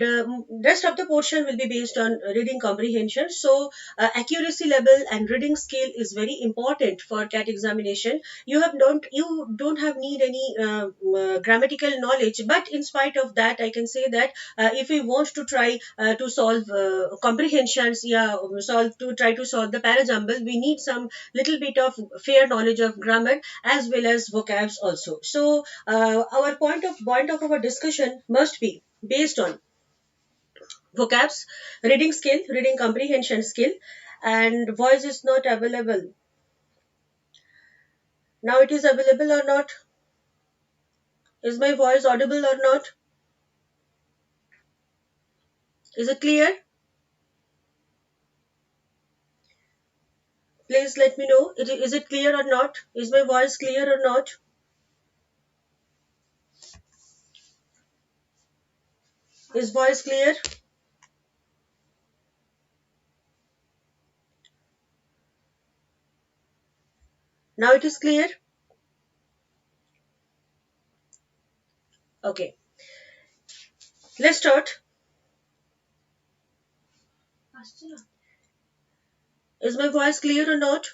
Rest of the portion will be based on reading comprehension. So accuracy level and reading skill is very important for CAT examination. You don't have need any grammatical knowledge, but in spite of that, I can say that if we want to try to solve comprehensions, yeah, try to solve the parajumble, we need some little bit of fair knowledge of grammar as well as vocabs also. So our point of our discussion must be based on vocabs, reading skill, reading comprehension skill, and voice is not available. Now it is available or not? Is my voice audible or not? Is it clear? Please let me know. Is it clear or not? Is my voice clear or not? Is voice clear? Now it is clear? Okay. Let's start. Is my voice clear or not?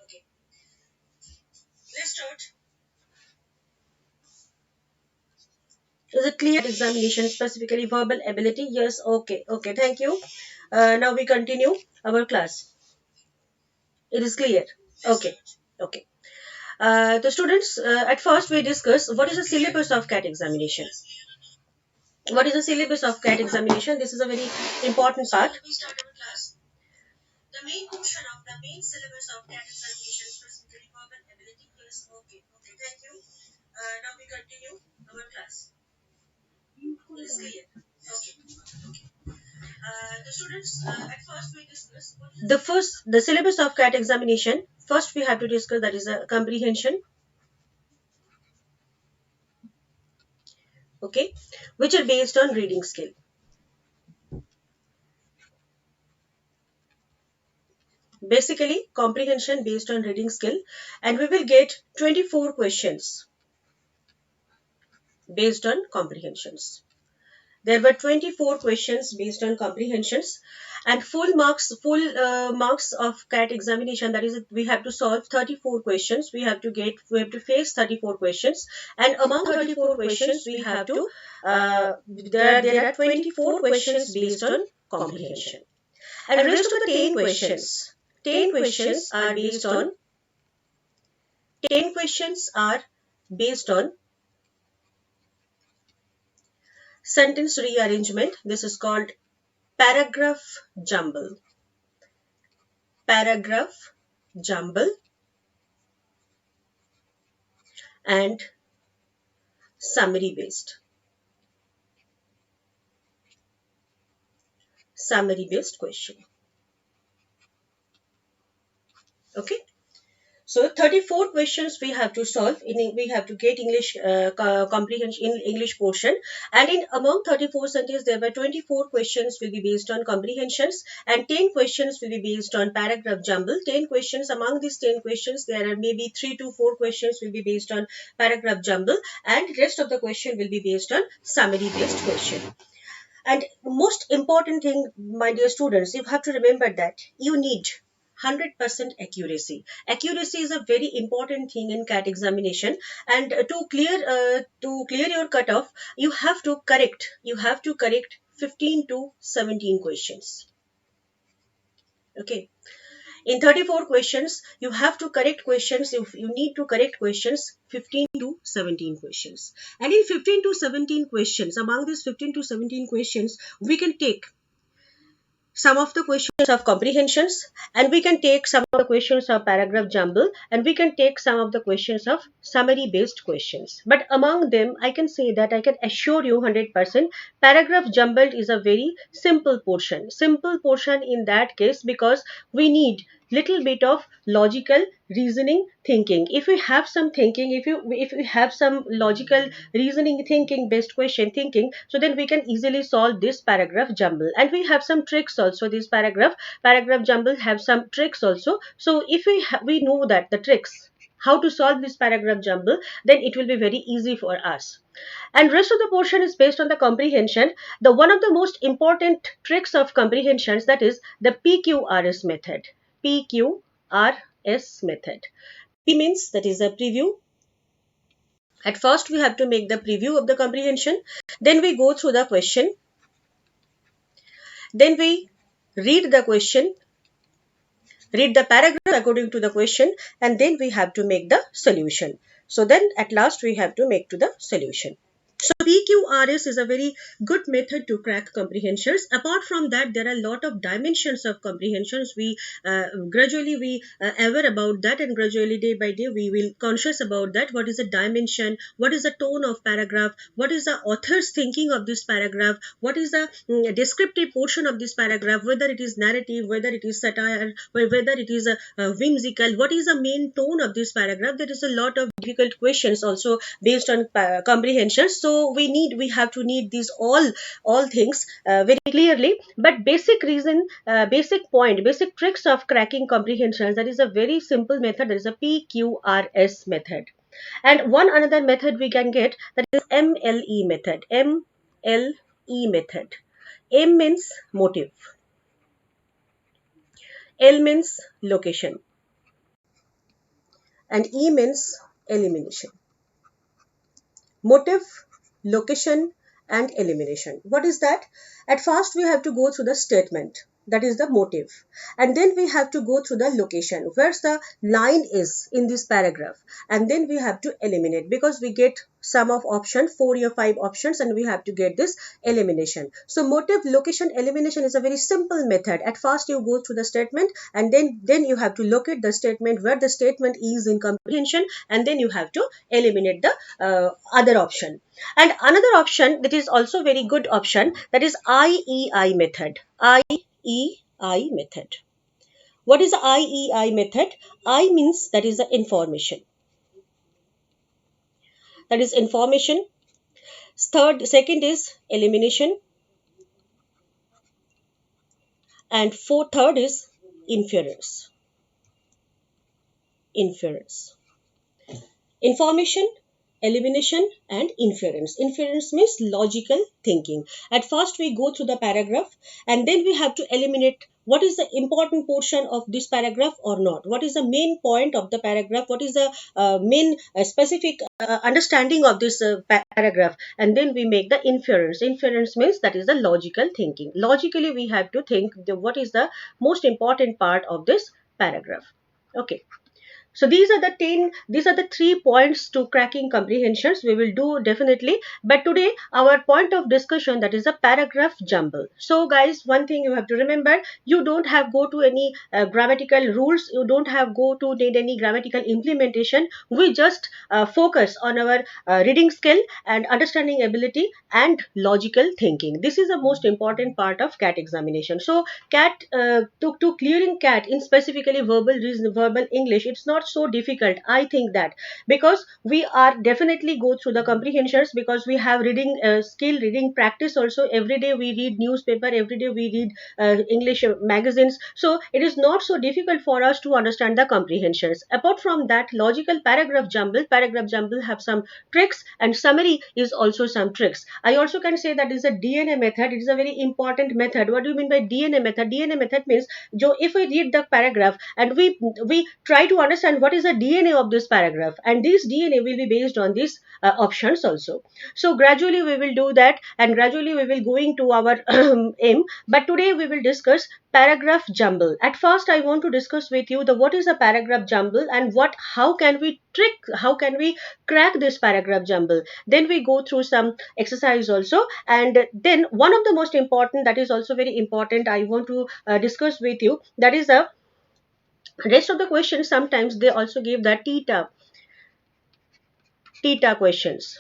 Okay. Let's start. Is it clear? Examination, specifically verbal ability. Yes. Okay. Okay. Thank you. Now we continue our class. It is clear. Okay. Okay. The students, at first we discuss what is the syllabus of CAT examination. What is the syllabus of CAT examination? This is a very important part. We start our class. The main portion of the main syllabus of CAT examination, specifically verbal ability. Yes. Okay. Okay. Thank you. Now we continue our class. It is clear. Okay. Okay. The students, at first we discuss the syllabus of CAT examination. First we have to discuss, that is a comprehension. Okay, which are based on reading skill. Basically comprehension based on reading skill, and we will get 24 questions based on comprehensions. There were 24 questions based on comprehensions, and full marks of CAT examination, that is, we have to solve 34 questions. We have to face 34 questions, and among 34 questions we have to there are 24 questions based on comprehension, and rest of the 10 questions are based on 10 questions are based on sentence rearrangement. This is called paragraph jumble. Paragraph jumble and summary based question. Okay. So 34 questions we have to solve. We have to get English comprehension in English portion, and in among 34 sentences there were 24 questions will be based on comprehensions, and 10 questions will be based on paragraph jumble. 10 questions, among these 10 questions there are maybe 3 to 4 questions will be based on paragraph jumble, and rest of the question will be based on summary based question. And most important thing, my dear students, you have to remember that you need 100% accuracy. Accuracy is a very important thing in CAT examination, and to clear your cutoff, you have to correct 15 to 17 questions. Okay. In 34 questions, you have to correct questions. You need to correct questions 15 to 17 questions. And in 15 to 17 questions, among these 15 to 17 questions, we can take some of the questions of comprehensions, and we can take some of the questions of paragraph jumble, and we can take some of the questions of summary based questions. But among them, I can say that I can assure you 100% paragraph jumbled is a very simple portion in that case, because we need little bit of logical reasoning thinking. If we have some thinking, if we have some logical reasoning thinking based question thinking, so then we can easily solve this paragraph jumble. And we have some tricks also. This paragraph jumble have some tricks also. So if we know that the tricks how to solve this paragraph jumble, then it will be very easy for us. And rest of the portion is based on the comprehension. The one of the most important tricks of comprehensions, that is the PQRS method. PQRS method. P means that is a preview. At first we have to make the preview of the comprehension. Then we go through the question. Then we read the question, read the paragraph according to the question, and then we have to make the solution. So then at last we have to make to the solution. So PQRS is a very good method to crack comprehensions. Apart from that, there are a lot of dimensions of comprehensions. We gradually aware about that, and gradually day by day we will conscious about that. What is the dimension? What is the tone of paragraph? What is the author's thinking of this paragraph? What is the descriptive portion of this paragraph? Whether it is narrative, whether it is satire, whether it is whimsical. What is the main tone of this paragraph? There is a lot of difficult questions also based on comprehension. So we have to need these all things very clearly. But basic reason, basic point, basic tricks of cracking comprehensions, that is a very simple method. That is a PQRS method. And one another method we can get, that is MLE method. MLE method. M means motive. L means location. And E means elimination. Motive, location, and elimination. What is that? At first we have to go through the statement, that is the motive, and then we have to go through the location, where's the line is in this paragraph, and then we have to eliminate, because we get sum of options, 4 or 5 options, and we have to get this elimination. So motive, location, elimination is a very simple method. At first you go through the statement, and then you have to locate the statement where the statement is in comprehension, and then you have to eliminate the other option. And another option that is also very good option, that is IEI method. IEI method. What is the IEI method? I means that is the information. That is information. Second is elimination. And third is inference. Inference. Information, elimination, and inference. Inference means logical thinking. At first we go through the paragraph, and then we have to eliminate what is the important portion of this paragraph or not. What is the main point of the paragraph? What is the main specific understanding of this paragraph? And then we make the inference. Inference means that is the logical thinking. Logically we have to think what is the most important part of this paragraph. Okay. So these are the 3 points to cracking comprehensions. We will do definitely. But today our point of discussion, that is a paragraph jumble. So guys, one thing you have to remember, you don't have go to any grammatical rules. You don't have go to need any grammatical implementation. We just focus on our reading skill and understanding ability and logical thinking. This is the most important part of CAT examination. So CAT to clearing CAT in specifically verbal English, it's not so difficult. I think that because we are definitely go through the comprehensions, because we have reading skill, reading practice also. Every day we read newspaper, every day we read English magazines. So it is not so difficult for us to understand the comprehensions. Apart from that, logical paragraph jumble have some tricks, and summary is also some tricks. I also can say that is a DNA method. It is a very important method. What do you mean by DNA method? DNA method means if we read the paragraph and we try to understand what is the DNA of this paragraph, and this DNA will be based on these options also. So gradually we will do that, and gradually we will going to our aim. But today we will discuss paragraph jumble. At first I want to discuss with you the what is a paragraph jumble, and how can we crack this paragraph jumble. Then we go through some exercise also, and then one of the most important, that is also very important, I want to discuss with you, that is a rest of the questions. Sometimes they also give the theta questions.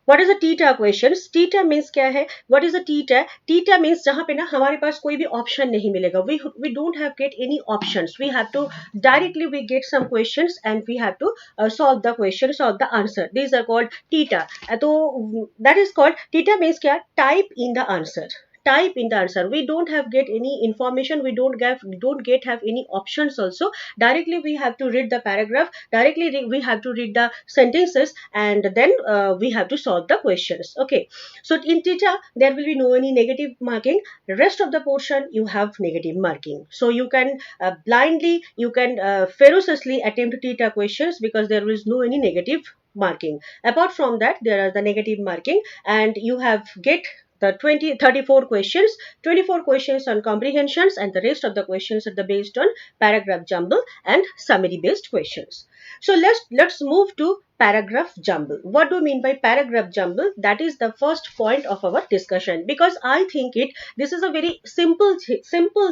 What is a theta questions? Theta means क्या है? What is a theta? Theta means जहाँ पे ना हमारे पास कोई भी option नहीं मिलेगा. We don't have get any options. We have to directly we get some questions and we have to solve the question, solve the answer. These are called theta. तो that is called theta means क्या? Type in the answer. Type in the answer. We don't have get any information. We don't get have any options also. Directly we have to read the paragraph. Directly we have to read the sentences, and then we have to solve the questions. Okay. So in theta there will be no any negative marking. Rest of the portion you have negative marking. So you can blindly, you can ferociously attempt theta questions because there is no any negative marking. Apart from that, there are the negative marking, and you have get the 34 questions, 24 questions on comprehensions, and the rest of the questions are the based on paragraph jumble and summary based questions. So let's move to paragraph jumble. What do you mean by paragraph jumble? That is the first point of our discussion, because I think this is a very simple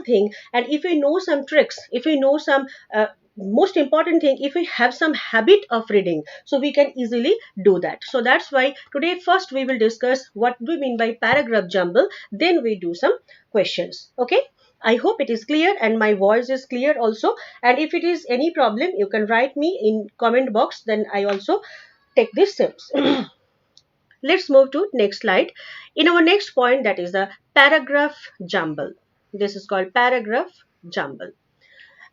thing, and if we know some tricks, if we know some most important thing, if we have some habit of reading, so we can easily do that. So that's why today first we will discuss what we mean by paragraph jumble, then we do some questions. Okay, I hope it is clear and my voice is clear also, and if it is any problem you can write me in comment box, then I also take these steps. Let's move to next slide. In our next point, that is the paragraph jumble. This is called paragraph jumble.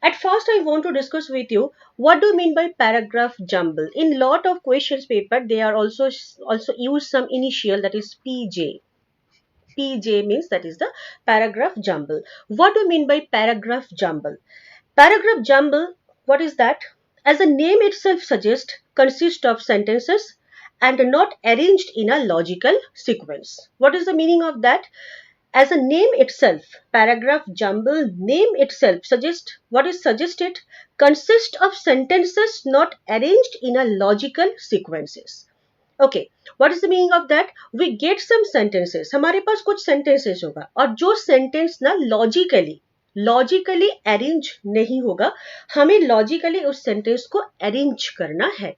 At first, I want to discuss with you what do you mean by paragraph jumble. In lot of questions paper, they are also use some initial, that is PJ. PJ means that is the paragraph jumble. What do you mean by paragraph jumble? Paragraph jumble, what is that? As the name itself suggests, consists of sentences and not arranged in a logical sequence. What is the meaning of that? As a name itself, paragraph jumble name itself suggests, what is suggested? Consists of sentences not arranged in a logical sequences. Okay, what is the meaning of that? We get some sentences, हमारे पास कुछ sentences होगा, और जो sentence ना logically arrange नहीं होगा, हमें logically उस sentence को arrange करना है.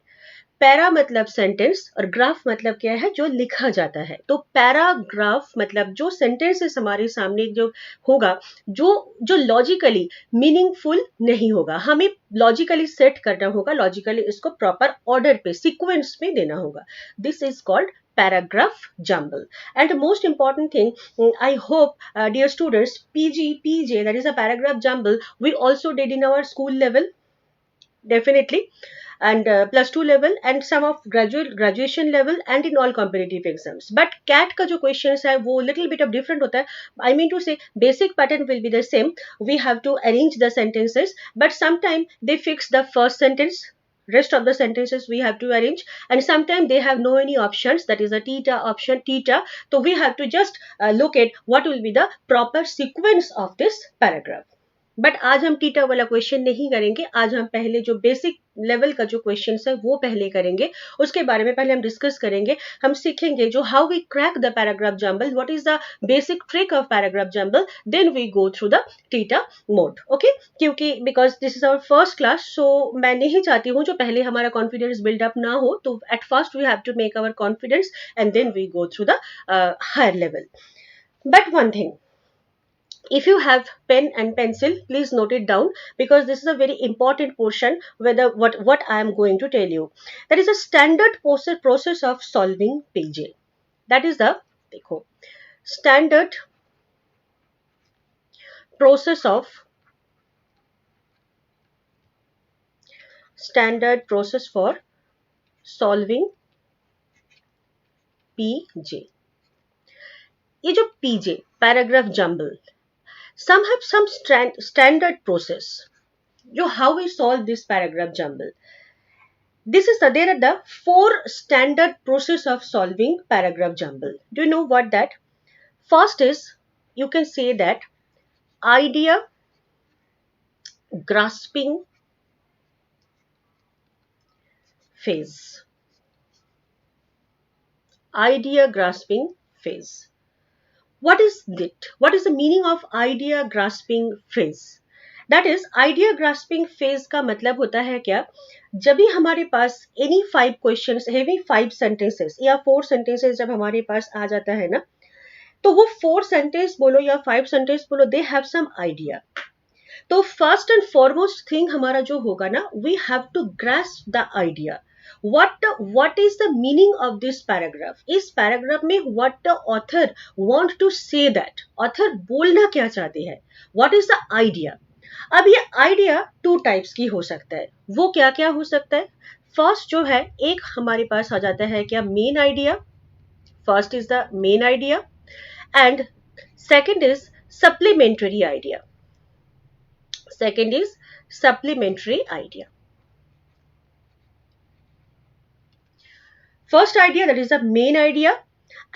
पैरा मतलब सेंटेंस और ग्राफ मतलब क्या है? जो लिखा जाता है. तो पैराग्राफ मतलब जो सेंटेंसेस हमारे सामने जो होगा, जो लॉजिकली मीनिंगफुल नहीं होगा, हमें लॉजिकली सेट करना होगा, लॉजिकली इसको प्रॉपर ऑर्डर पे सीक्वेंस में देना होगा. This is called paragraph jumble. And the most important thing, I hope dear students, PJ, that is a paragraph jumble, we also did in our school level, definitely, and plus 2 level and some of graduation level and in all competitive exams. But CAT का जो questions है वो little bit of different होता है. I mean to say basic pattern will be the same. We have to arrange the sentences, but sometimes they fix the first sentence, rest of the sentences we have to arrange, and sometimes they have no any options, that is a theta option, theta, so we have to just look at what will be the proper sequence of this paragraph. But आज हम theta वाला question नहीं करेंगे. आज हम पहले जो basic level का जो क्वेश्चन है वो पहले करेंगे. उसके बारे में पहले हम डिस्कस करेंगे. हम सीखेंगे जो how we crack the paragraph jumble, what is the basic trick of paragraph jumble, then we go through the TITA mode. Okay, क्योंकि because this is our first class, so मैं नहीं चाहती हूँ जो पहले हमारा कॉन्फिडेंस बिल्डअप ना हो. तो at first we have to make our confidence and then we go through the higher level. But one thing, if you have pen and pencil, please note it down, because this is a very important portion whether what I am going to tell you. That is a standard process of solving PJ. That is the standard process for solving PJ. ये जो PJ paragraph jumble, some have some standard process, how we solve this paragraph jumble. There are the 4 standard process of solving paragraph jumble. Do you know what that? First is, you can say that idea grasping phase. Idea grasping phase. What is it? What is the meaning of idea grasping phase? That is idea grasping phase का मतलब होता है क्या, जब भी हमारे पास any 5 questions, heavy 5 sentences या 4 sentences जब हमारे पास आ जाता है ना, तो वो 4 सेंटेंस बोलो या 5 सेंटेंस बोलो, दे हैव सम आइडिया. तो फर्स्ट एंड फॉरमोस्ट थिंग हमारा जो होगा ना, we have to grasp the idea. what is the meaning of this paragraph? इस पैराग्राफ में what the author want to say, that author बोलना क्या चाहते हैं, what is the idea. अब ये आइडिया 2 टाइप्स की हो सकता है. वो क्या क्या हो सकता है? फर्स्ट जो है, एक हमारे पास आ जाता है क्या, main idea. First is the main idea and second is supplementary idea. Second is supplementary idea. First idea, that is the main idea,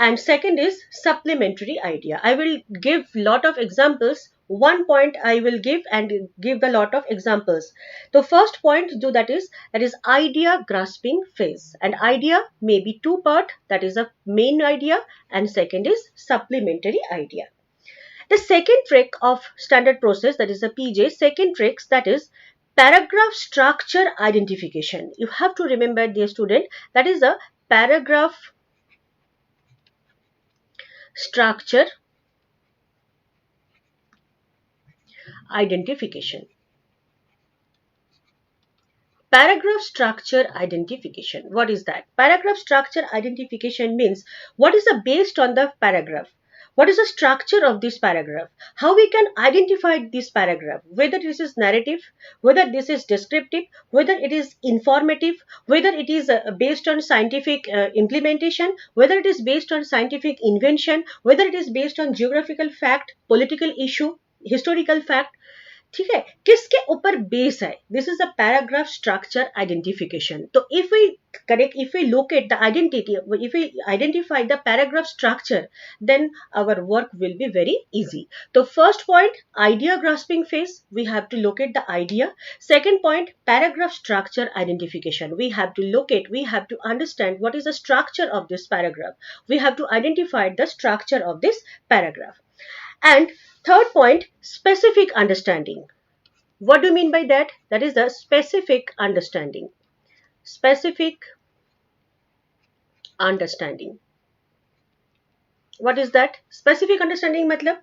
and second is supplementary idea. I will give lot of examples. One point I will give and give the lot of examples. The first point do that is idea grasping phase, and idea may be 2 part, that is a main idea and second is supplementary idea. The second trick of standard process, that is the PJ, second tricks, that is paragraph structure identification. You have to remember, dear student, that is a paragraph structure identification. Paragraph structure identification. What is that? Paragraph structure identification means what is the based on the paragraph. What is the structure of this paragraph? How we can identify this paragraph? Whether this is narrative, whether this is descriptive, whether it is informative, whether it is based on scientific implementation, whether it is based on scientific invention, whether it is based on geographical fact, political issue, historical fact. ठीक है, किसके ऊपर base है? This is the paragraph structure identification. तो if we locate the identity, if we identify the paragraph structure, then our work will be very easy. तो first point, idea grasping phase, we have to locate the idea. Second point, paragraph structure identification, we have to locate, we have to understand what is the structure of this paragraph. We have to identify the structure of this paragraph. And third point, specific understanding. What do you mean by that? That is the specific understanding. Specific understanding. What is that? Specific understanding मतलब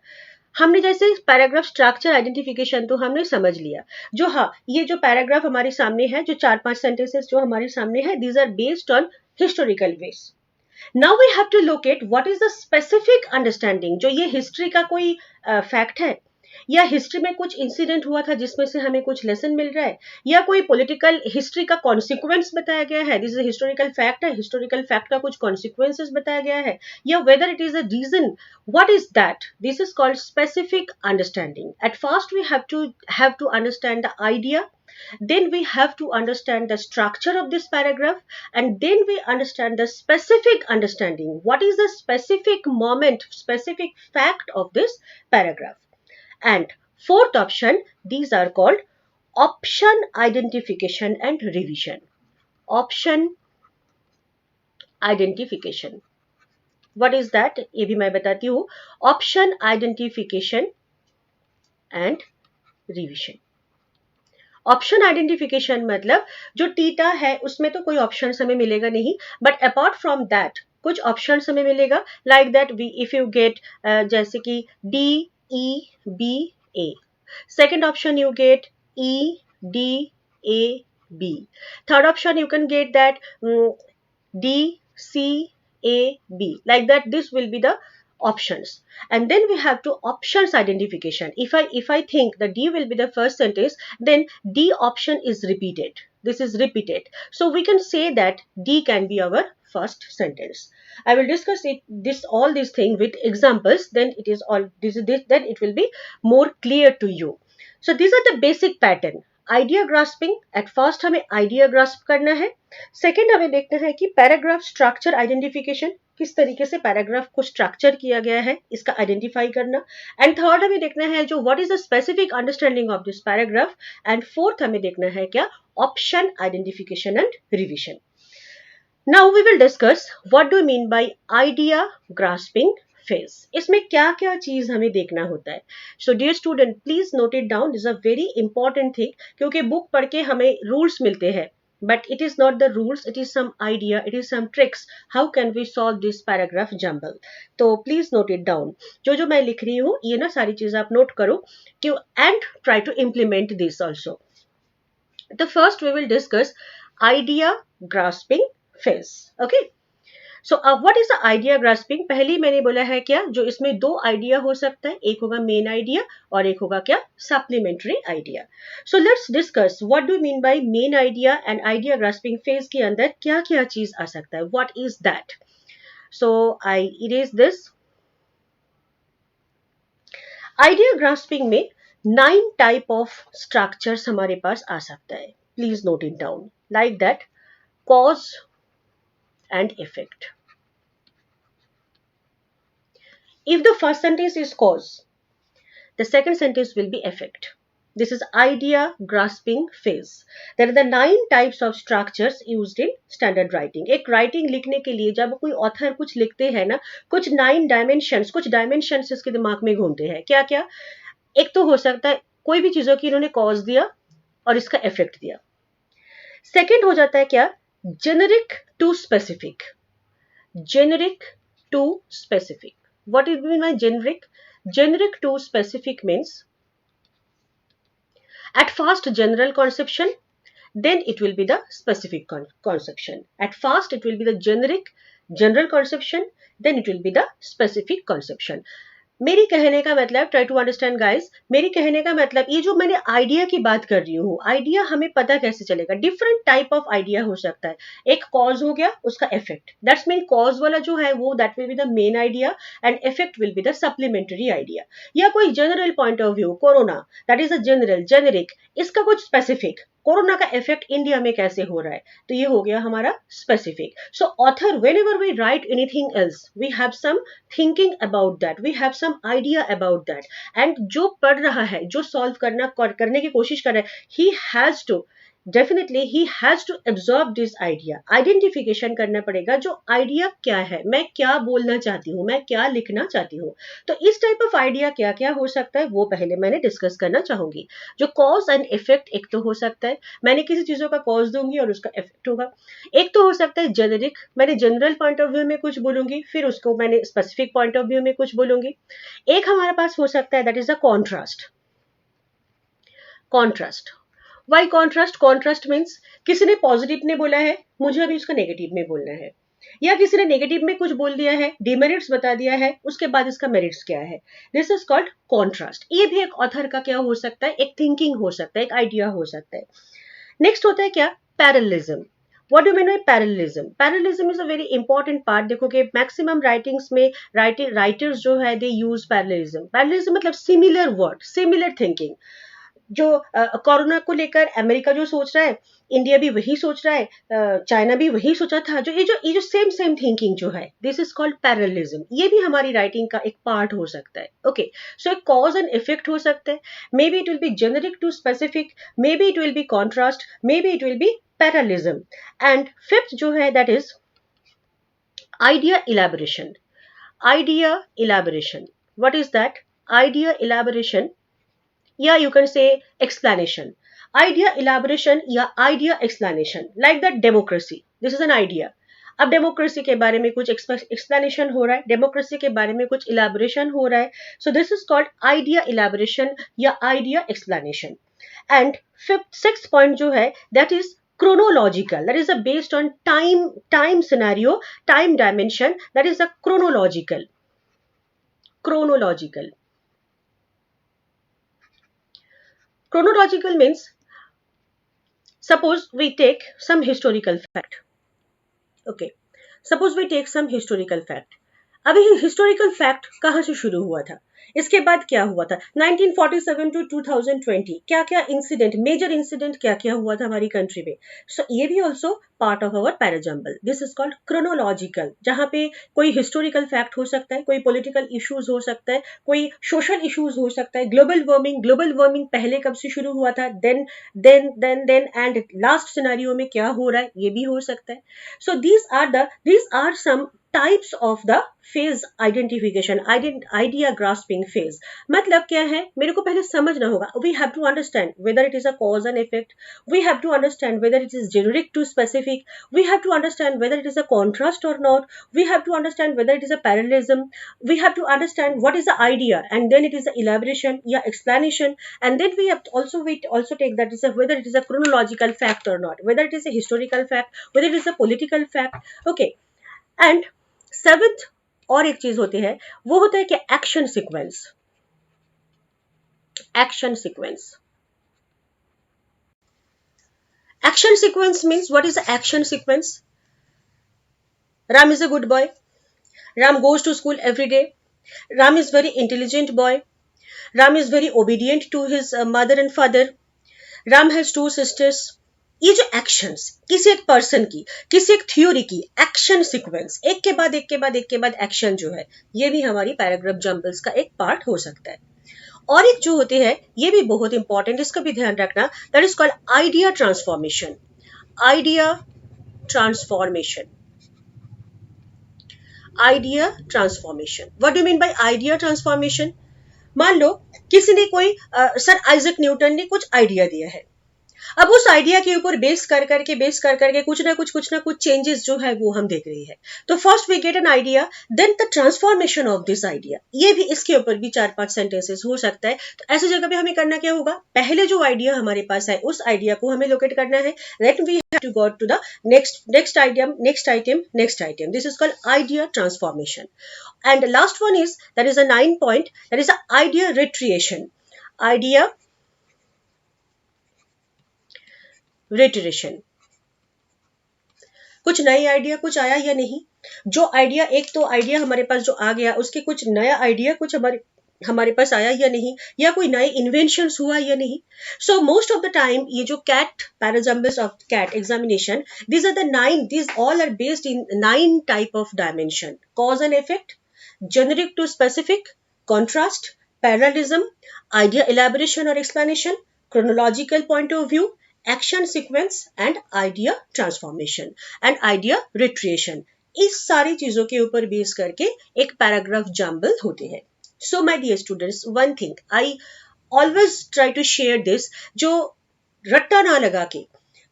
हमने जैसे paragraph structure identification तो हमने समझ लिया. जो हाँ, ये जो पैराग्राफ हमारे सामने है, जो 4-5 सेंटेंसेस जो हमारे सामने है, these are based on historical base. Now we have to locate what is the specific understanding. जो ये हिस्ट्री का कोई फैक्ट है, या हिस्ट्री में कुछ इंसिडेंट हुआ था जिसमें से हमें कुछ लेसन मिल रहा है, या कोई पॉलिटिकल हिस्ट्री का कॉन्सिक्वेंस बताया गया है, दिस इज हिस्टोरिकल फैक्ट है, हिस्टोरिकल फैक्ट का कुछ कॉन्सिक्वेंसेस बताया गया है, या whether it is a reason. What is that? This is called specific understanding. At first we have to understand the idea, then we have to understand the structure of this paragraph, and then we understand the specific understanding. What is the specific moment, specific fact of this paragraph? And fourth option, these are called option identification and revision. Option identification. What is that? ये भी मैं बताती हूँ. Option identification and revision. Option identification मतलब जो theta है उसमें तो कोई ऑप्शन हमें मिलेगा नहीं, बट अपार्ट फ्रॉम दैट कुछ ऑप्शन हमें मिलेगा. Like that if you get जैसे कि DEBA, second option you get EDAB, third option you can get that DCAB. Like that, this will be the options. And then we have to options identification. If I think the D will be the first sentence, then D option is repeated. This is repeated. So we can say that D can be our first sentence. I will discuss all these things with examples. Then then it will be more clear to you. So these are the basic pattern. Idea grasping, at first हमें idea grasp करना है. Second हमें देखना है कि paragraph structure identification, किस तरीके से पैराग्राफ को स्ट्रक्चर किया गया है, इसका आइडेंटिफाई करना. एंड थर्ड हमें देखना है जो what is the specific understanding of this paragraph. And fourth हमें देखना है क्या, option identification and revision. Now we will discuss what do mean by idea grasping phase, इसमें क्या क्या चीज हमें देखना होता है. So dear student, please note it down. This a very important thing, क्योंकि बुक पढ़ के हमें रूल्स मिलते हैं, but it is not the rules, it is some idea, it is some tricks. How can we solve this paragraph jumble? तो please note it down. जो मैं लिख रही हूँ ये ना सारी चीजें आप नोट करो कि and try to implement this also. The first we will discuss idea grasping phase. Okay. So what is the idea grasping. पहले मैंने बोला है क्या, जो इसमें दो आइडिया हो सकता है, एक होगा मेन आइडिया और एक होगा क्या, supplementary idea. So let's discuss what do mean bye main idea and idea grasping phase के अंदर क्या क्या चीज आ सकता है. What is that. So I erase this. Idea grasping में 9 टाइप ऑफ स्ट्रक्चर्स हमारे पास आ सकता है. Please note it down like that. Cause and effect. If the first sentence is cause, the second sentence will be effect. This is idea grasping phase. There are the 9 types of structures used in standard writing. एक writing लिखने के लिए जब कोई author कुछ लिखते हैं ना, कुछ 9 dimensions, कुछ dimensions इसके दिमाग में घूमते हैं. क्या क्या? एक तो हो सकता है कोई भी चीजों की इन्होंने cause दिया और इसका effect दिया. Second हो जाता है क्या, generic to specific. Generic to specific. What is mean by generic? Generic to specific means at first general conception, then it will be the specific conception. At first it will be the general conception, then it will be the specific conception. मेरी कहने का मतलब, try to understand guys, मेरी कहने का मतलब ये जो मैंने आइडिया की बात कर रही हूँ, आइडिया हमें पता कैसे चलेगा. डिफरेंट टाइप ऑफ आइडिया हो सकता है. एक कॉज हो गया, उसका इफेक्ट. दैट्स मीन कॉज वाला जो है वो that will be the main idea and effect will be the supplementary idea. या कोई general point of view, corona, that is a general generic, इसका कुछ स्पेसिफिक, कोरोना का इफेक्ट इंडिया में कैसे हो रहा है, तो ये हो गया हमारा specific. So author whenever we write anything else, we have some thinking about that, we have some idea about that. And जो पढ़ रहा है, जो सॉल्व करने की कोशिश कर रहा है, he has to definitely he has to absorb this idea. Identification करना पड़ेगा जो आइडिया क्या है, मैं क्या बोलना चाहती हूँ, मैं क्या लिखना चाहती हूँ. तो इस टाइप ऑफ आइडिया क्या क्या हो सकता है वो पहले मैंने डिस्कस करना चाहूंगी. जो कॉज एंड इफेक्ट एक तो हो सकता है, मैंने किसी चीजों का कॉज दूंगी और उसका इफेक्ट होगा. एक तो हो सकता है जेनेरिक, मैंने जनरल पॉइंट ऑफ व्यू में कुछ बोलूंगी, फिर उसको मैंने स्पेसिफिक पॉइंट ऑफ व्यू में कुछ बोलूंगी. एक हमारे पास हो सकता है that is the contrast. Contrast. Why contrast. Contrast means किसी ने पॉजिटिव ने बोला है, मुझे अभी उसका नेगेटिव में बोलना है, या किसी ने नेगेटिव में कुछ बोल दिया है, डिमेरिट्स बता दिया है, उसके बाद इसका मेरिट्स क्या है. This is called contrast. ये भी एक ऑथर का क्या हो सकता है, एक थिंकिंग हो सकता है, एक आइडिया हो सकता है. नेक्स्ट होता है क्या, parallelism. What do you mean by parallelism? Parallelism is a very important part. देखो कि मैक्सिमम राइटिंग्स में राइटर्स जो है दे यूज पैरेललिज्म. पैरेललिज्म मतलब सिमिलर वर्ड, सिमिलर थिंकिंग. जो कोरोना को लेकर अमेरिका जो सोच रहा है, इंडिया भी वही सोच रहा है, चाइना भी वही सोचा था. जो ये जो सेम थिंकिंग जो है, दिस इज कॉल्ड पैरेललिज्म. ये भी हमारी राइटिंग का एक पार्ट हो सकता है. ओके, सो एक कॉज एंड इफेक्ट हो सकता है. Maybe it will be generic to specific, maybe it will be contrast, maybe it will be parallelism. And fifth जो है that is idea elaboration. Idea elaboration, what is that? Idea elaboration, या you can say explanation. Idea elaboration या idea explanation, like that democracy, this is an idea. अब democracy के बारे में कुछ explanation हो रहा है, डेमोक्रेसी के बारे में कुछ इलैबोरेशन हो रहा है. So this is called idea elaboration या idea explanation. And sixth point जो है that is chronological, that is based on time scenario, time dimension, that is a chronological. Chronological means, suppose we take some historical fact. Okay, suppose we take some historical fact. अभी historical fact कहाँ से शुरू हुआ था, इसके बाद क्या हुआ था, 1947 टू 2020 क्या क्या इंसिडेंट, मेजर इंसिडेंट क्या क्या हुआ था हमारी कंट्री में. सो ये भी also part of our parajumble. This is called chronological, जहाँ पे कोई हिस्टोरिकल फैक्ट हो सकता है, कोई पॉलिटिकल इश्यूज हो सकता है, कोई सोशल इश्यूज हो सकता है, ग्लोबल वार्मिंग पहले कब से शुरू हुआ था, देन एंड लास्ट सिनेरियो में क्या हो रहा है, ये भी हो सकता है. So these are some types of the phase identification, idea grasping phase. मतलब क्या है, मेरे को पहले समझना होगा। We have to understand whether it is a cause and effect, we have to understand whether it is generic to specific, we have to understand whether it is a contrast or not, we have to understand whether it is a parallelism, we have to understand what is the idea, and then it is the elaboration, yeah, explanation, and then we have to also take that is whether it is a chronological fact or not, whether it is a historical fact, whether it is a political fact, okay। and seventh और एक चीज होती है, वो होता है कि action sequence. Action sequence, action sequence means, what is the action sequence? Ram is a good boy. Ram goes to school every day. Ram is very intelligent boy. Ram is very obedient to his mother and father. Ram has 2 sisters. ये जो actions किसी एक person की, किसी एक theory की action sequence, एक के बाद एक के बाद एक के बाद एक्शन जो है, ये भी हमारी पैराग्राफ जंबल्स का एक पार्ट हो सकता है। और एक जो होती है, ये भी बहुत इंपॉर्टेंट, इसका भी ध्यान रखना, that is called idea transformation. Idea transformation, idea transformation. What do mean by idea transformation? मान लो किसी ने कोई सर आइजक न्यूटन ने कुछ आइडिया दिया है, अब उस आइडिया के ऊपर बेस कर करके कुछ ना कुछ चेंजेस जो है वो हम देख रही है। तो first we get an idea, then the transformation of this idea. ये भी इसके ऊपर भी 4-5 सेंटेंसेस हो सकता है। तो ऐसी जगह पे हमें करना क्या होगा, पहले जो आइडिया हमारे पास है उस आइडिया को हमें लोकेट करना है, then we have to go to the next item. This is called idea transformation. And last one is, that is a 9 point, that is a idea reiteration. Idea reiteration, कुछ नई idea कुछ आया या नहीं, जो idea, एक तो idea हमारे पास जो आ गया उसके कुछ नया आइडिया कुछ हमारे पास आया या नहीं, या कोई नए इन्वेंशंस हुआ या नहीं। So most of the time ये जो CAT parajumbles of CAT examination, these are the 9, these all are based in 9 type of dimension: cause and effect, generic to specific, contrast, parallelism, idea elaboration or explanation, chronological point of view, action sequence and idea transformation and idea reiteration. इस सारी चीजों के ऊपर base करके एक paragraph jumble होते हैं। So my dear students, one thing I always try to share this, जो रट्टा ना लगा के,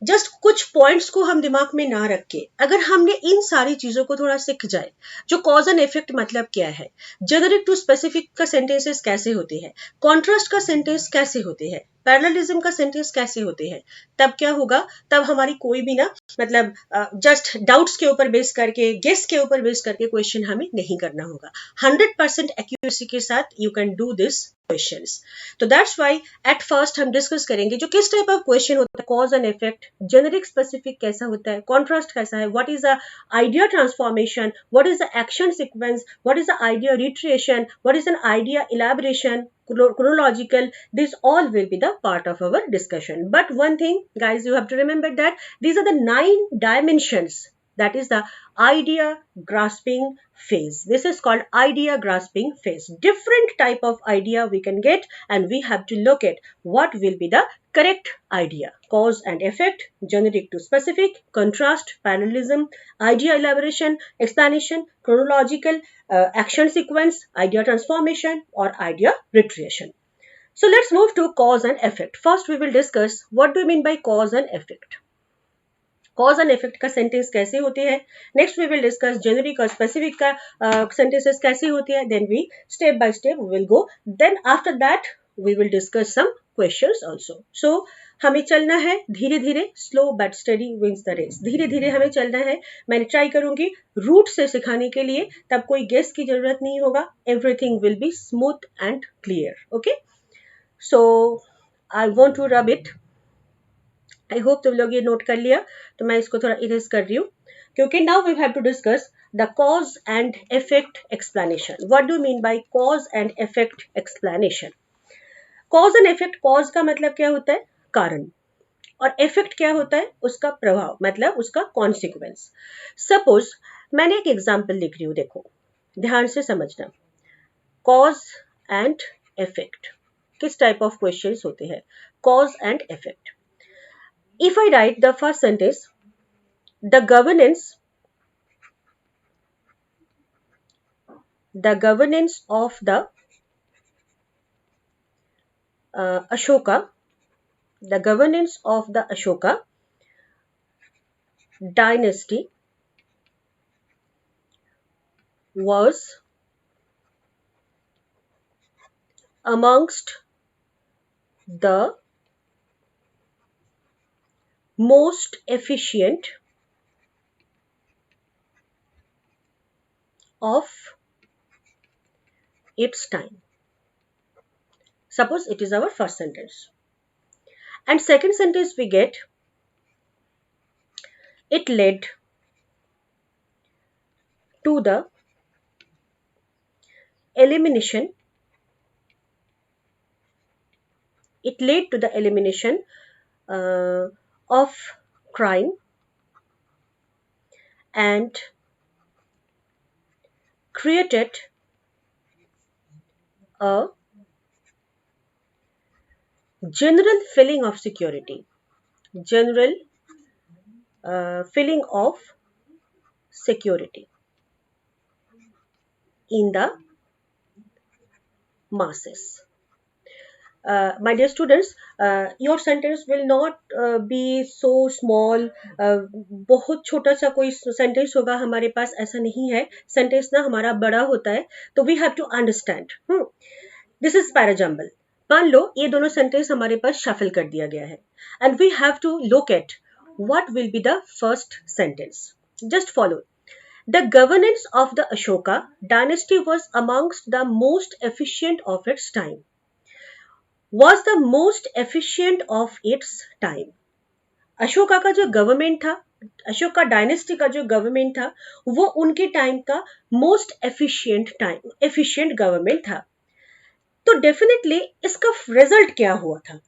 जस्ट कुछ पॉइंट्स को हम दिमाग में ना रख के, अगर हमने इन सारी चीजों को थोड़ा सीख जाए, जो कॉज एंड इफेक्ट मतलब क्या है, जेनेरिक टू स्पेसिफिक का सेंटेंसेस कैसे होते हैं, कॉन्ट्रास्ट का सेंटेंस कैसे होते हैं, पैरेललिज्म का सेंटेंस कैसे होते हैं, तब क्या होगा, तब हमारी कोई भी ना मतलब जस्ट डाउट्स के ऊपर बेस करके, गेस के ऊपर बेस करके क्वेश्चन हमें नहीं करना होगा। 100% एक्यूरेसी के साथ you can do this questions. तो दैट्स व्हाई एट फर्स्ट हम डिस्कस करेंगे जो किस टाइप ऑफ क्वेश्चन होता है, cause and effect, generic specific कैसा होता है, कॉन्ट्रास्ट कैसा है, what is the idea transformation, what is the action sequence, what is the idea reiteration, what is an idea elaboration, chronological. This all will be the part of our discussion. But one thing guys, you have to remember that these are the 9 dimensions, that is the idea grasping phase. This is called idea grasping phase. Different type of idea we can get, and we have to look at what will be the correct idea: cause and effect, generic to specific, contrast, parallelism, idea elaboration, explanation, chronological, action sequence, idea transformation or idea retriation. So let's move to cause and effect. First we will discuss what do you mean by cause and effect. Cause and effect का sentence कैसे होते हैं, next we will discuss generic और specific का sentences कैसे होते हैं, then we step by step will go, then after that we will discuss some questions also. So हमें चलना है धीरे धीरे, slow but steady wins the race. धीरे धीरे हमें चलना है, मैंने ट्राई करूंगी रूट से सिखाने के लिए, तब कोई गेस की जरूरत नहीं होगा, everything will be smooth and clear. Okay, so I want to rub it. I hope तुम लोग ये नोट कर लिया, तो मैं इसको थोड़ा इरेज कर रही हूँ, क्योंकि now we have to discuss the cause and effect explanation. What do mean by cause and effect explanation? Cause and effect, cause का मतलब क्या होता है, कारण, और इफेक्ट क्या होता है, उसका प्रभाव, मतलब उसका कॉन्सिक्वेंस। सपोज मैंने एक एग्जाम्पल लिख रही हूँ, देखो ध्यान से समझना। कॉज एंड इफेक्ट किस टाइप ऑफ क्वेश्चंस होते हैं, cause and effect. If I write the first sentence, the governance the governance of the Ashoka, the governance of the Ashoka dynasty was amongst the most efficient of its time. Suppose it is our first sentence. And second sentence we get, it led to the elimination, it led to the elimination of crime and created a general feeling of security, general feeling of security in the masses. My dear students, your sentence will not be so small. बहुत छोटा सा कोई sentence होगा हमारे पास, ऐसा नहीं है. Sentence ना हमारा बड़ा होता है, तो we have to understand. This is parajumble. मान लो ये दोनों sentence हमारे पास shuffle कर दिया गया है, and we have to look at what will be the first sentence. Just follow. The governance of the Ashoka dynasty was amongst the most efficient of its time. Was the most efficient of its time. Ashoka का जो government था, Ashoka dynasty का जो government था, वो उनके time का most efficient government था. तो डेफिनेटली इसका रिजल्ट क्या हुआ था?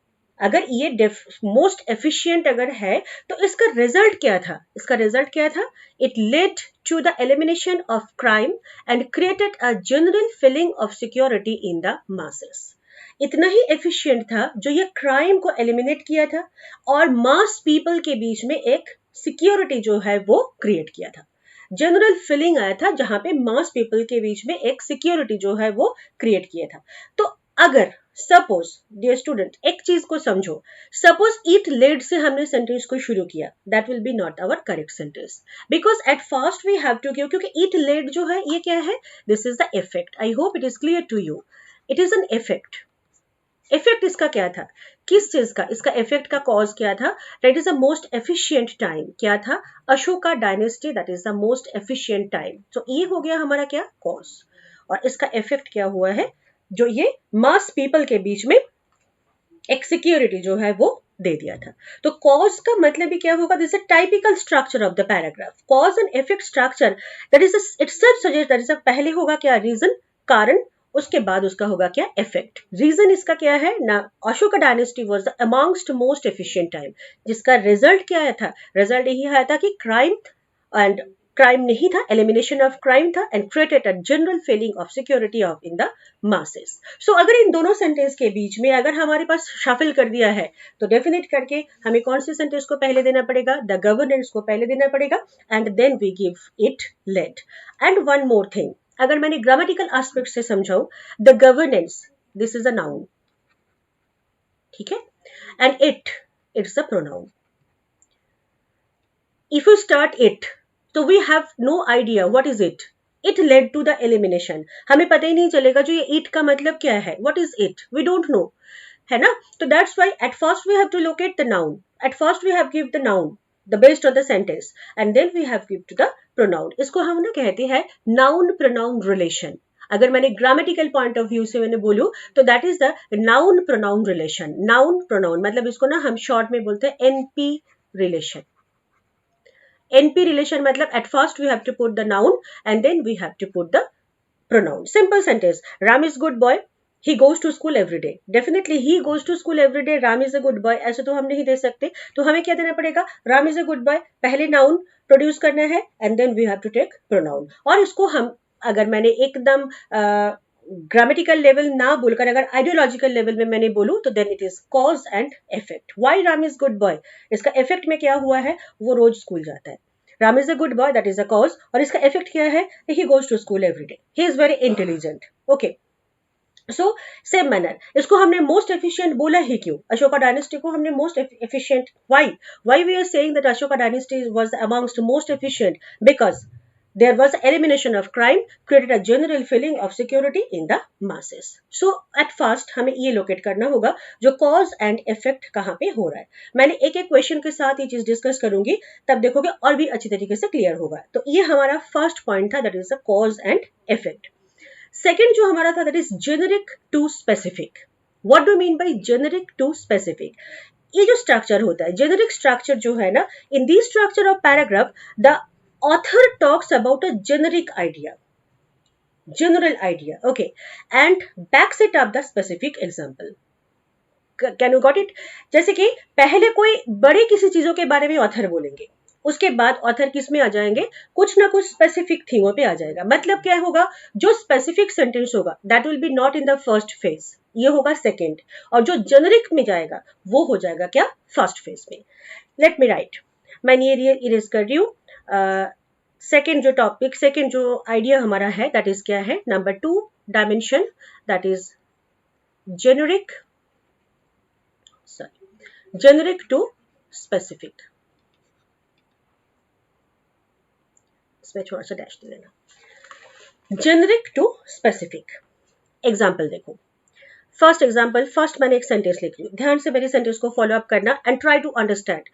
अगर ये मोस्ट एफिशिएंट अगर है तो इसका रिजल्ट क्या था? इसका रिजल्ट क्या था? It led to the elimination of crime and created a general feeling of security in the masses. इतना ही एफिशिएंट था जो ये क्राइम को एलिमिनेट किया था और मास पीपल के बीच में एक सिक्योरिटी जो है वो क्रिएट किया था. जनरल फीलिंग आया था जहां पे मास पीपल के बीच में एक सिक्योरिटी जो है वो क्रिएट किया था. तो अगर सपोज डियर स्टूडेंट एक चीज को समझो, सपोज इट लेड से हमने सेंटेंस को शुरू किया, that will be not our correct sentence, because at first we have to give, क्योंकि इट लेड जो है ये क्या है? This is the effect. I hope it is clear to you. It is an effect. Effect इसका क्या था? किस चीज का? इसका इफेक्ट का कॉज क्या था? That is the most efficient time. क्या था? Ashoka dynasty, that is the most efficient time. तो ये हो गया हमारा क्या? कॉज. और इसका इफेक्ट क्या हुआ है? जो ये मास पीपल के बीच में एक सिक्योरिटी जो है वो दे दिया था. तो कॉज का मतलब भी क्या होगा? This is a typical structure of the paragraph. Cause and effect structure, that is itself suggest that is पहले होगा क्या? रीजन, कारण, उसके बाद उसका होगा क्या? इफेक्ट. रीजन इसका क्या है ना? Ashoka dynasty was the amongst most efficient time. जिसका रिजल्ट क्या आया था? रिजल्ट यही आया था कि क्राइम नहीं था, एलिमिनेशन ऑफ क्राइम था and created a general feeling of security of in the masses. So अगर इन दोनों सेंटेंस के बीच में अगर हमारे पास शफल कर दिया है तो डेफिनेट करके हमें कौन से सेंटेंस को पहले देना पड़ेगा? द गवर्नेंस को पहले देना पड़ेगा and then we give it led. And one more thing, अगर मैंने ग्रामेटिकल एस्पेक्ट से समझाऊं, the governance, this is a noun, ठीक है, and it's a pronoun. If you start it, तो we have no idea what is it. It led to the elimination, हमें पता ही नहीं चलेगा जो ये इट का मतलब क्या है. What is it? We don't know, है ना. तो that's why at first we have to locate the noun. At first we have give the noun, the based on the sentence, and then we have give to the pronoun. इसको हम ना कहते हैं noun pronoun relation. अगर मैंने grammatical point of view से मैंने बोलूं तो that is the noun pronoun relation. Noun pronoun मतलब इसको ना हम short में बोलते हैं NP relation. NP relation मतलब at first we have to put the noun and then we have to put the pronoun. Simple sentence. Ram is good boy. He goes to school every day. Definitely he goes to school every day. Ram is a good boy. ऐसे तो हम नहीं दे सकते. तो हमें क्या देना पड़ेगा? Ram is a good boy. पहले noun प्रोड्यूस करना है and then we have to take pronoun. और इसको हम अगर मैंने एकदम ग्रामेटिकल लेवल ना बोलकर अगर आइडियोलॉजिकल लेवल में मैंने बोलूं तो then it is cause and effect. Why Ram is good boy? इसका इफेक्ट में क्या हुआ है? वो रोज स्कूल जाता है. Ram is a good boy, that is a cause, और इसका इफेक्ट क्या है, he goes to school every day, he is very intelligent. Okay, so same manner, इसको हमने मोस्ट एफिशिएंट बोला ही क्यों, अशोका डायनेस्टी को हमने most efficient, why we are saying that Ashoka dynasty was amongst most efficient, because there was elimination of crime, created a general feeling of security in the masses. So at first हमें ये locate करना होगा जो cause and effect कहाँ पे हो रहा है. मैंने एक एक क्वेश्चन के साथ ये चीज डिस्कस करूंगी, तब देखोगे और भी अच्छी तरीके से क्लियर होगा. तो ये हमारा फर्स्ट पॉइंट था, that is the cause and effect. Second जो हमारा था, that is generic to specific. What do mean by generic to specific? ये जो स्ट्रक्चर होता है, जेनेरिक स्ट्रक्चर जो है ना, in this structure of paragraph the author talks about a generic idea, general idea, okay, and backs it up the specific example. Can you got it? जैसे कि पहले कोई बड़े किसी चीजों के बारे में ऑथर बोलेंगे, उसके बाद ऑथर किस में आ जाएंगे, कुछ ना कुछ स्पेसिफिक थीमों पे आ जाएगा. मतलब क्या होगा, जो स्पेसिफिक सेंटेंस होगा that will be not in the first phase, ये होगा सेकेंड, और जो जेनेरिक में जाएगा वो हो जाएगा क्या, फर्स्ट फेज में. लेट मी राइट, मैं ये इरेज कर रही हूँ. सेकेंड जो टॉपिक, सेकेंड जो आइडिया हमारा है, दैट इज क्या है, number 2 dimension, that is generic, generic to specific. इसमें थोड़ा सा डैश दे देना. Generic to specific. एग्जाम्पल देखो, फर्स्ट एग्जाम्पल, फर्स्ट मैंने एक सेंटेंस लिख ली, ध्यान से मेरी सेंटेंस को फॉलो अप करना and try to understand.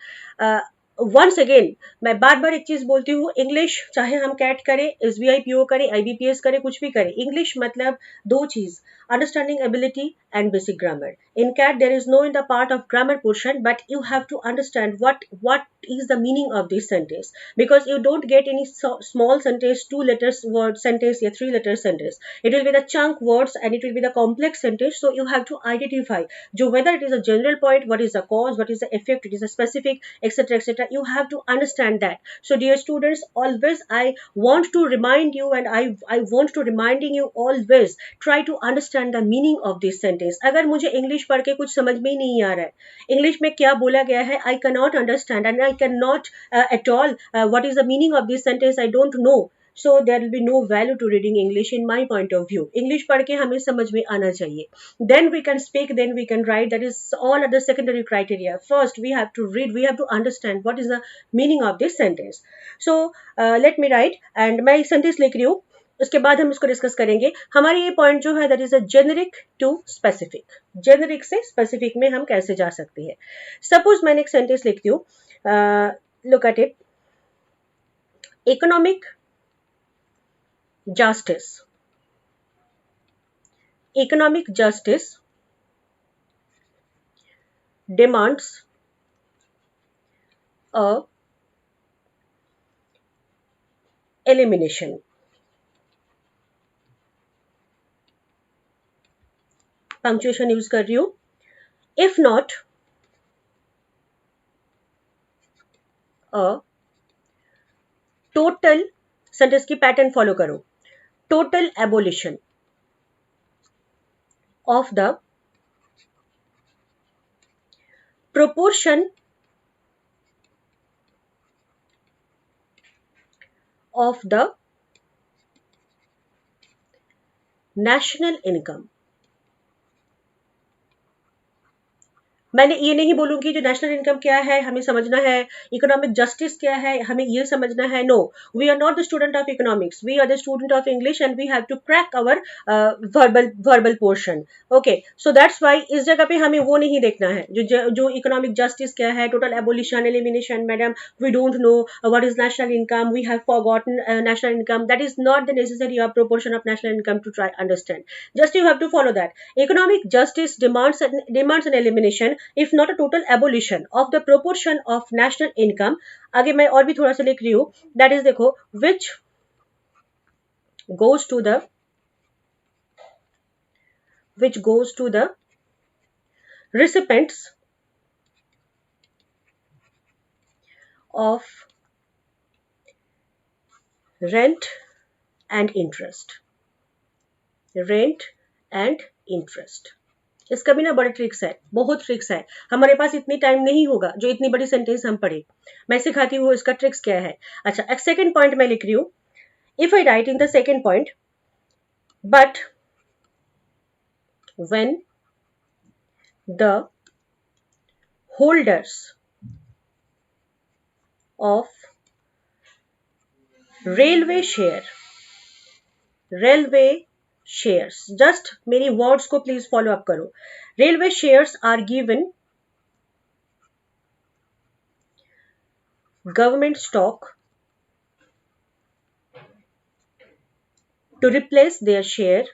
Once again मैं बार बार एक चीज बोलती हूँ, इंग्लिश चाहे हम कैट करें, एसबीआई पीओ करें, आईबीपीएस करें, कुछ भी करें, इंग्लिश मतलब दो चीज, understanding ability and basic grammar. In CAT there is no in the part of grammar portion, but you have to understand what is the meaning of this sentence, because you don't get any small sentence, 2 letters word sentence या 3 letter sentence. It will be the chunk words and it will be the complex sentence. So you have to identify jo whether it is a general point, what is the cause, what is the effect, it is a specific, etc, etc. You have to understand that. So dear students, always I want to remind you, and I want to reminding you, always try to understand the meaning of this sentence. अगर मुझे English पढ़ के कुछ समझ में ही नहीं आ रहा है, इंग्लिश में क्या बोला गया है, I cannot understand and I cannot at all what is the meaning of this sentence, I don't know. So there will be no value to reading English in my point of view. English पढ़ के हमें समझ में आना चाहिए. Then we can speak, then we can write. That is all other secondary criteria. First we have to read, we have to understand what is the meaning of this sentence. So let me write, and मैं एक sentence लिख रही हूँ, उसके बाद हम इसको discuss करेंगे. हमारे ये पॉइंट जो है, that is a generic to specific. Generic से स्पेसिफिक में हम कैसे जा सकते हैं. सपोज मैंने एक सेंटेंस लिखती हूँ, look at it, economic justice, economic justice demands a elimination. Punctuation use कर रही हूं. If not a total, sentence की पैटर्न फॉलो करो, total abolition of the proportion of the national income. मैंने ये नहीं बोलूंगी जो नेशनल इनकम क्या है हमें समझना है, इकोनॉमिक जस्टिस क्या है हमें ये समझना है. No, we are not the student of economics, we are the student of English and we have to crack our verbal portion. Okay, so that's why इस जगह पे हमें वो नहीं देखना है जो इकोनॉमिक जस्टिस क्या है, total abolition, elimination. Madam we don't know what is national income, we have forgotten national income. That is not the necessary of proportion of national income to try understand. Just you have to follow that. Economic justice demands an elimination, if not a total abolition of the proportion of national income. आगे मैं और भी थोड़ा सा लिख रही हूं, that is देखो, which goes to the recipients of rent and interest. इसका भी ना बड़े ट्रिक्स है, बहुत ट्रिक्स है। हमारे पास इतनी टाइम नहीं होगा जो इतनी बड़ी सेंटेंस हम पढ़े। मैं सिखाती हूँ इसका ट्रिक्स क्या है। अच्छा, एक सेकेंड पॉइंट मैं लिख रही हूँ। If I write in the second point, but when the holders of railway shares, just मेरी वर्ड्स को प्लीज फॉलो अप करो। Railway shares are given government stock to replace their share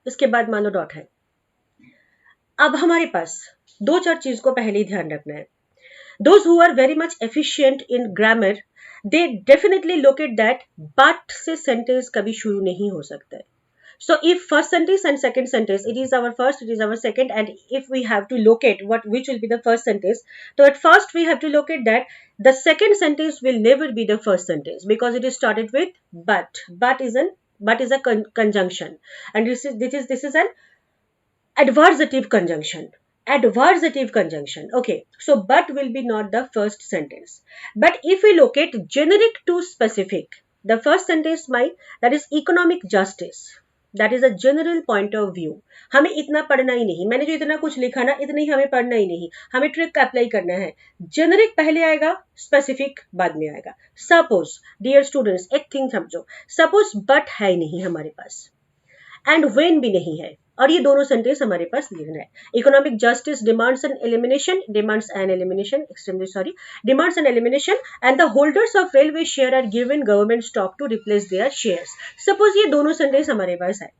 इसके बाद मान लो डॉट है। अब हमारे पास दो चार चीज को पहले ही ध्यान रखना है। Those who are very much efficient in grammar, they definitely locate that but से sentence कभी शुरू नहीं हो सकता है। So if first sentence and second sentence, it is our first, it is our second, and if we have to locate which will be the first sentence, so at first we have to locate that the second sentence will never be the first sentence because it is started with but. But is a conjunction, and this is an adversative conjunction. Okay, so but will be not the first sentence. But if we locate generic to specific, the first sentence might, that is economic justice, that is a general point of view. हमें इतना पढ़ना ही नहीं, मैंने जो इतना कुछ लिखा ना, इतना ही हमें पढ़ना ही नहीं, हमें ट्रिक अप्लाई करना है। जेनरिक पहले आएगा, स्पेसिफिक बाद में आएगा। सपोज डियर स्टूडेंट्स, एक थिंग समझो, सपोज बट है ही नहीं हमारे पास एंड व्हेन भी नहीं है, और ये दोनों सेंटेंस हमारे पास लिखना है। Economic justice demands an elimination and the holders of railway share are given government stock to replace their shares. Suppose ये दोनों सेंटेंस हमारे पास है,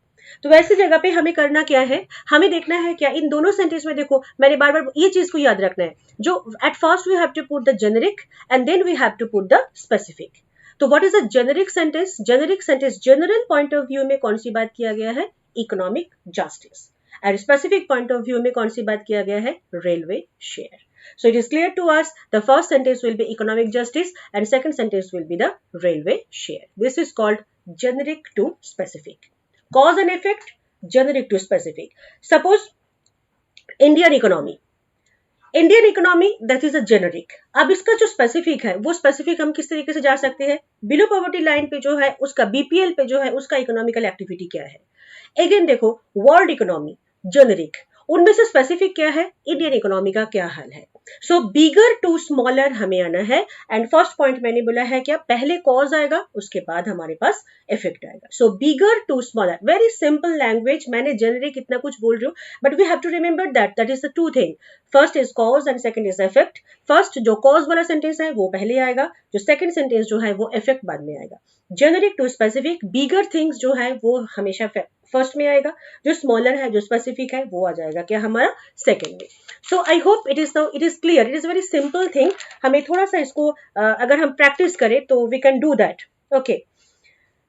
तो वैसी जगह पे हमें करना क्या है, हमें देखना है क्या इन दोनों सेंटेंस में, देखो मैंने बार बार ये चीज को याद रखना है, जो at first we have to put the generic and then we have to put the specific. तो what is a generic sentence? Generic sentence general point of view में कौन सी बात किया गया है? Economic justice. And specific point of view में कौन सी बात किया गया है? Railway share. So it is clear to us the first sentence will be economic justice and second sentence will be the railway share. This is called generic to specific. Cause and effect, generic to specific. Suppose Indian economy that is a generic. अब इसका जो specific है, वो specific हम किस तरीके से जा सकते हैं? बिलो पॉवर्टी लाइन पे जो है उसका, बीपीएल पे जो है उसका इकोनॉमिकल एक्टिविटी क्या है। अगेन देखो, वर्ल्ड इकोनॉमी जेनरिक, उनमें से स्पेसिफिक क्या है? इंडियन इकोनॉमी का क्या हाल है। सो बिगर टू स्मॉलर हमें आना है, एंड फर्स्ट पॉइंट मैंने बोला है क्या, पहले कॉज आएगा उसके बाद हमारे पास इफेक्ट आएगा। So bigger to smaller, very simple language, मैंने जेनरिक इतना कुछ बोल रही हूँ, but we have to remember that is the two thing, first is cause and second is effect. First जो कॉज वाला सेंटेंस है वो पहले आएगा, जो सेकंड सेंटेंस जो है वो इफेक्ट बाद में आएगा। Generic to specific, bigger things जो है वो हमेशा फर्स्ट में आएगा, जो स्मॉलर है, जो स्पेसिफिक है, वो आ जाएगा क्या हमारा सेकंड में। So I hope it is clear, it is very simple thing. हमें थोड़ा सा इसको अगर हम प्रैक्टिस करें तो we can do that. Okay,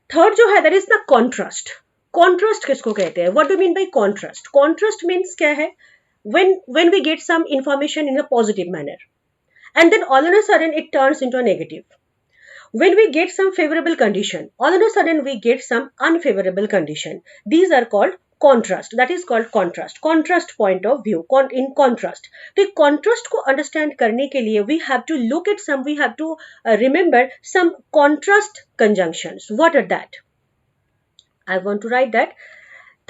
third जो है that is the contrast. Contrast किसको कहते हैं? What do mean by contrast? Contrast means क्या है? when we get some information in a positive manner and then all of a sudden it turns into a negative. When we get some favorable condition, all of a sudden we get some unfavorable condition. These are called contrast. That is called contrast. Contrast point of view. In contrast. तो contrast को understand करने के लिए we have to look at some, we have to remember some contrast conjunctions. What are that? I want to write that.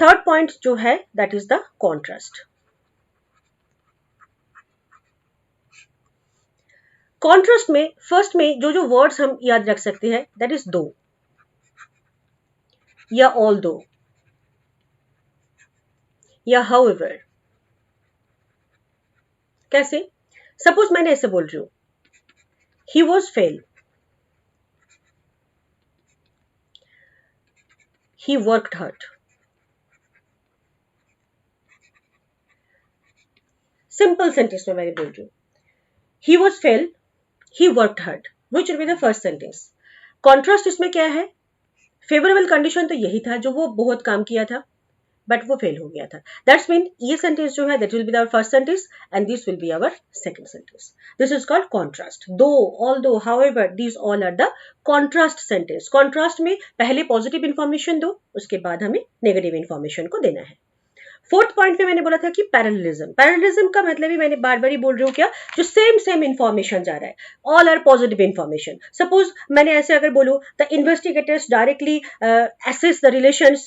Third point जो है that is the contrast. Contrast में first में जो words हम याद रख सकते हैं दैट इज दो या ऑल दो या हाउएवर। कैसे? सपोज मैंने ऐसे बोल रही हूं, he was fail, he worked hard. Simple sentence में मैंने बोल रही हूं, he was fail, he worked hard, which will be the first sentence. Contrast इसमें क्या है? फेवरेबल कंडीशन तो यही था, जो वो बहुत काम किया था, बट वो फेल हो गया था. दैट्स मीन ये सेंटेंस जो है that will be our first sentence and this will be our second sentence. This is called contrast. Though, although, however, these all are the contrast sentence. Contrast में पहले positive information दो, उसके बाद हमें negative information को देना है. Fourth point में मैंने बोला था कि पैरेललिज्म. पैरेललिज्म का मतलब ही मैंने बार बार ही बोल रही हूँ क्या, जो सेम इंफॉर्मेशन जा रहा है, all are positive information. Suppose मैंने ऐसे अगर बोलूँ, the investigators directly assess the relations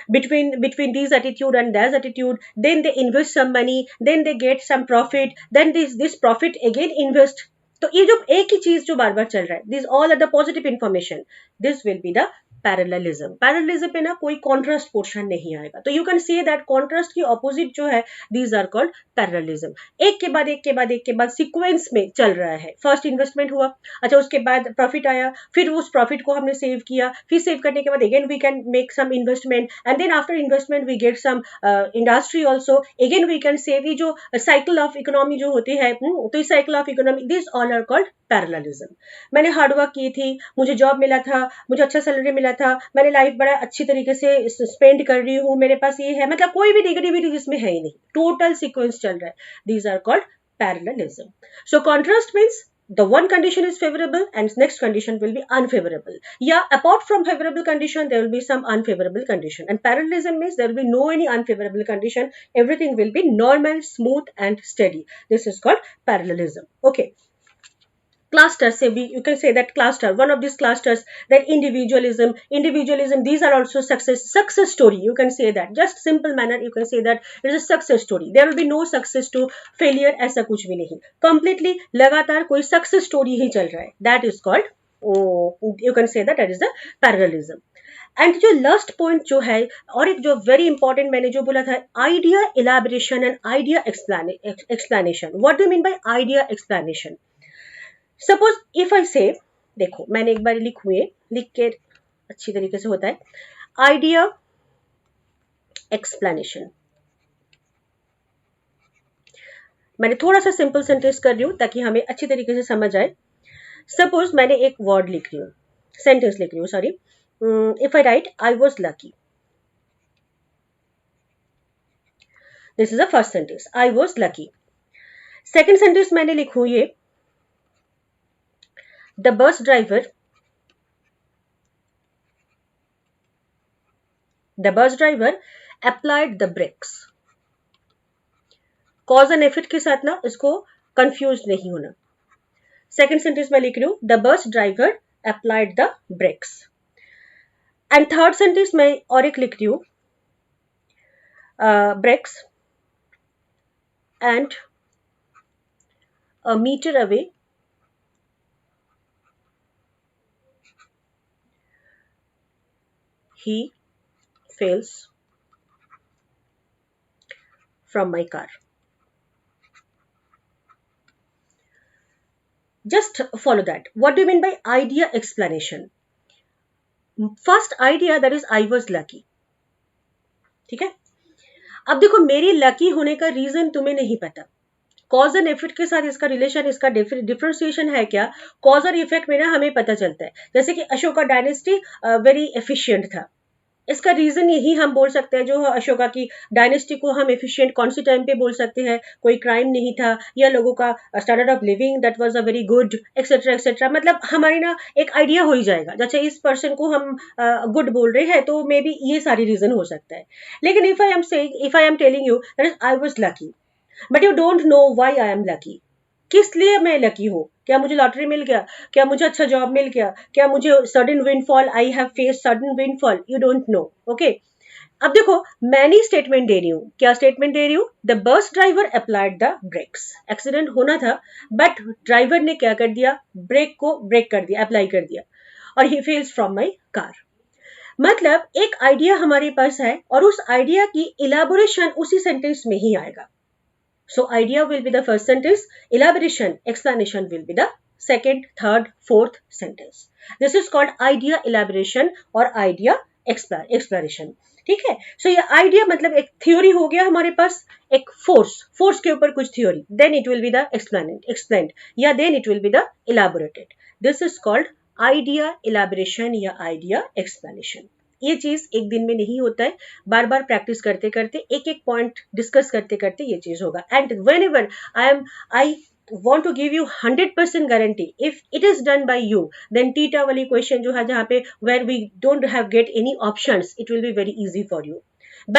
between these attitude and that attitude, then they invest some money, then they get some profit, then this profit again invest. तो ये जो एक ही चीज जो बार बार चल रहा है, this all are the positive information, this will be the parallelism. Parallelism पे ना कोई कॉन्ट्रास्ट पोर्शन नहीं आएगा. तो you can say that contrast की ऑपोजिट जो है, दीज आर कॉल्ड पैरेललिज्म. एक के बाद एक के बाद एक के बाद सीक्वेंस में चल रहा है. फर्स्ट इन्वेस्टमेंट हुआ, अच्छा उसके बाद प्रॉफिट आया, फिर उस प्रॉफिट को हमने सेव किया, फिर सेव करने के बाद again we can make some investment and then after investment we get some industry also, again we can save. ये जो साइकिल ऑफ इकोनॉमी जो होती है, तो इस cycle of economy, this all are called parallelism. मैंने हार्डवर्क की थी, मुझे जॉब मिला था, मुझे अच्छा सैलरी मिला था, मैंने लाइफ बड़ा अच्छी तरीके से स्पेंड कर रही हूँ, मेरे पास ये है, मतलब कोई भी नेगेटिविटी जिसमें है ही नहीं, टोटल सीक्वेंस चल रहा है. These are called parallelism. So contrast means the one condition is favorable and next condition will be unfavorable. Yeah, apart from favorable condition, there will be some unfavorable condition. And parallelism means there will be no any unfavorable condition. Everything will be normal, smooth and steady. This is called parallelism. Okay. Cluster, say you can say that cluster, one of these clusters, that individualism, these are also success story. You can say that, just simple manner you can say that it is a success story. There will be no success to failure, ऐसा कुछ भी नहीं, completely लगातार कोई success story ही चल रहा है. That is called, you can say that is the parallelism. And जो लास्ट पॉइंट जो है, और एक जो वेरी इंपॉर्टेंट मैंने जो बोला था, idea elaboration and idea explanation. What do mean by idea explanation? Suppose if I say, देखो मैंने एक बार लिख के अच्छी तरीके से होता है, आइडिया एक्सप्लेनेशन. मैंने थोड़ा सा सिंपल सेंटेंस कर रही हूं ताकि हमें अच्छी तरीके से समझ आए. सपोज मैंने एक वर्ड लिख रही हूं, सेंटेंस लिख रही हूं, sorry. If I right I was lucky, this is the first sentence, I was lucky. Second sentence मैंने लिखूं ये, the bus driver applied the brakes. cause and effect के साथ ना इसको कंफ्यूज नहीं होना. सेकेंड सेंटेंस में लिख रही हूं, the bus driver applied the brakes. And third sentence में और एक लिख रही हूं, brakes and a meter away he fails from my car. Just follow that. What do you mean by idea explanation? First idea, that is I was lucky. ठीक है. अब देखो, मेरी लकी होने का रीजन तुम्हें नहीं पता. कॉज एंड इफेक्ट के साथ इसका रिलेशन, इसका डिफरेंशिएशन है क्या? कॉज और इफेक्ट में ना हमें पता चलता है. जैसे कि अशोका डायनेस्टी वेरी एफिशिएंट था, इसका रीजन यही हम बोल सकते हैं, जो अशोका की डायनेस्टी को हम एफिशिएंट कौन सी टाइम पे बोल सकते हैं, कोई क्राइम नहीं था, या लोगों का standard of living that was a very good, etcetera etcetera. मतलब हमारी ना एक आइडिया हो ही जाएगा, जैसे इस पर्सन को हम गुड बोल रहे हैं तो मे बी ये सारी रीजन हो सकता है. लेकिन if I am telling you that is I was lucky, but you don't know why I am lucky. किस लिए मैं लकी हूँ? क्या मुझे लॉटरी मिल गया? क्या मुझे अच्छा जॉब मिल गया? क्या मुझे sudden windfall, I have face sudden windfall? You don't know. Okay. अब देखो, मैंने स्टेटमेंट दे रही हूँ. क्या स्टेटमेंट दे रही हूँ? The bus driver applied the brakes. Accident होना था, बट ड्राइवर ने क्या कर दिया? ब्रेक को ब्रेक कर दिया, अप्लाई कर दिया, और he fails from my car. मतलब एक आइडिया हमारे पास है, और उस आइडिया की इलाबोरेशन उसी सेंटेंस में ही आएगा. So idea will be the first sentence, elaboration, explanation will be the second, third, fourth sentence. This is called idea elaboration or idea explanation. ठीक है. So ये idea मतलब एक theory हो गया हमारे पास, एक force के ऊपर कुछ theory, then it will be the explained, या then it will be the elaborated. This is called idea elaboration या idea explanation. ये चीज एक दिन में नहीं होता है, बार बार प्रैक्टिस करते करते, एक एक पॉइंट डिस्कस करते करते ये चीज होगा. And when ever I want to give you 100% guarantee, if it is done by you, then tita wali question जो है जहाँ पे where we don't have get any options, it will be very easy for you.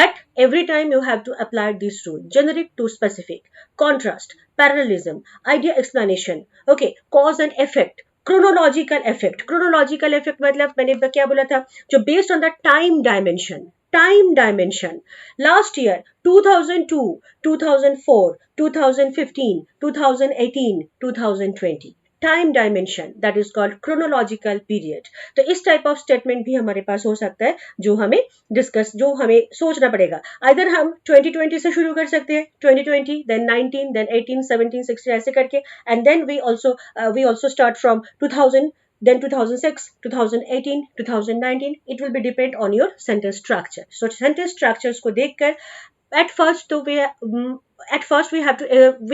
But every time you have to apply this rule: generic to specific, contrast, parallelism, idea explanation, okay, cause and effect, chronological effect. Chronological effect मतलब मैंने क्या बोला था, जो based on the time dimension. Time dimension. Last year, 2002, 2004, 2015, 2018, 2020. Time dimension, that is called chronological period. तो इस type of statement भी हमारे पास हो सकता है जो हमें discuss, जो हमें सोचना पड़ेगा. Either हम 2020 से शुरू कर सकते हैं, 2020, then 19, then 18, 17, 16 ऐसे करके, and then we also start from 2000, then 2006, 2018, 2019. It will be depend on your sentence structure. So sentence structures को देखकर at first तो we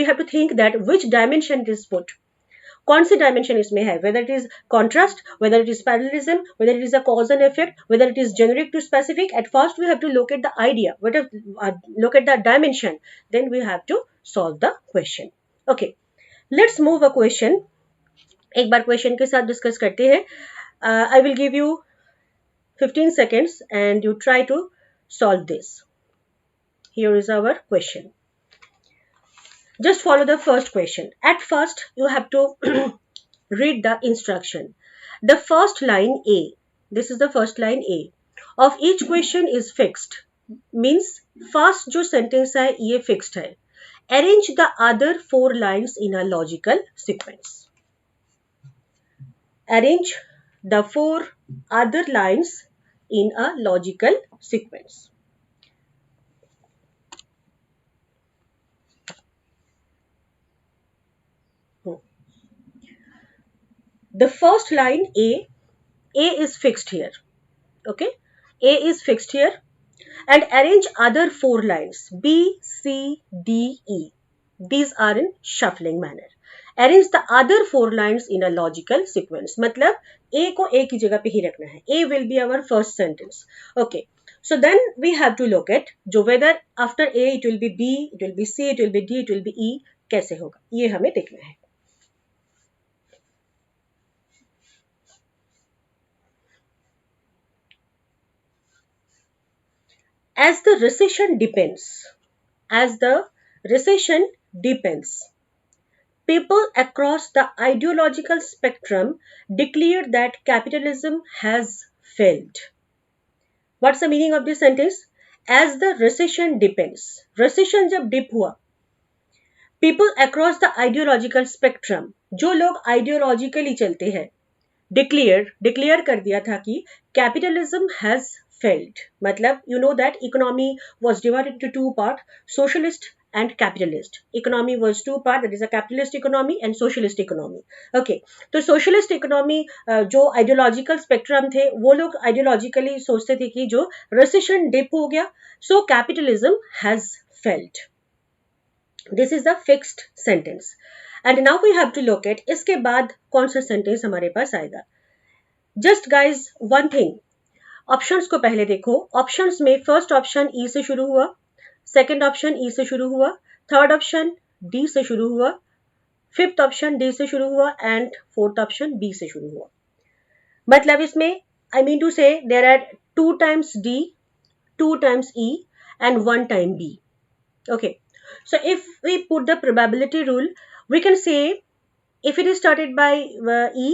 have to think that which dimension is put. कौन सी dimension इसमें है, whether it is contrast, whether it is parallelism, whether it is a cause and effect, whether it is generic to specific. At first we have to locate the idea, look at the dimension, then we have to solve the question. Okay, let's move a question. एक बार question के साथ discuss करते हैं. I will give you 15 seconds and you try to solve this. Here is our question. Just follow the first question. At first you have to read the instruction. The first line A, this is the first line A of each question is fixed, means first जो sentence है ये fixed है. Arrange the other 4 lines in a logical sequence. Arrange the 4 other lines in a logical sequence. The first line A is fixed here. Okay, A is fixed here, and arrange other 4 lines B, C, D, E. These are in shuffling manner. Arrange the other 4 lines in a logical sequence. मतलब A को A की जगह पे ही रखना है. A will be our first sentence. Okay, so then we have to look at जो whether after A it will be B, it will be C, it will be D, it will be E, कैसे होगा ये हमें देखना है. As the recession depends, people across the ideological spectrum declared that capitalism has failed. What's the meaning of this sentence? As the recession depends. Recession जब dip हुआ, people across the ideological spectrum, जो लोग ideologically चलते हैं, declare कर दिया था कि capitalism has failed. मतलब you know that economy was divided into 2 parts, socialist and capitalist. Economy was 2 parts, that is a capitalist economy and socialist economy. Okay, तो socialist economy जो ideological spectrum थे वो लोग ideologically सोचते थे कि जो recession dip हो गया, so capitalism has failed. This is the fixed sentence. And now we have to look at इसके बाद कौन सा sentence हमारे पास आएगा. Just guys one thing, options को पहले देखो. ऑप्शंस में फर्स्ट ऑप्शन ई से शुरू हुआ, सेकंड ऑप्शन ई से शुरू हुआ, थर्ड ऑप्शन डी से शुरू हुआ, फिफ्थ ऑप्शन डी से शुरू हुआ एंड फोर्थ ऑप्शन बी से शुरू हुआ. मतलब इसमें आई मीन टू से there are 2 times D, 2 times E and 1 time B. Okay, so if we put the probability rule, we can say if it is started by E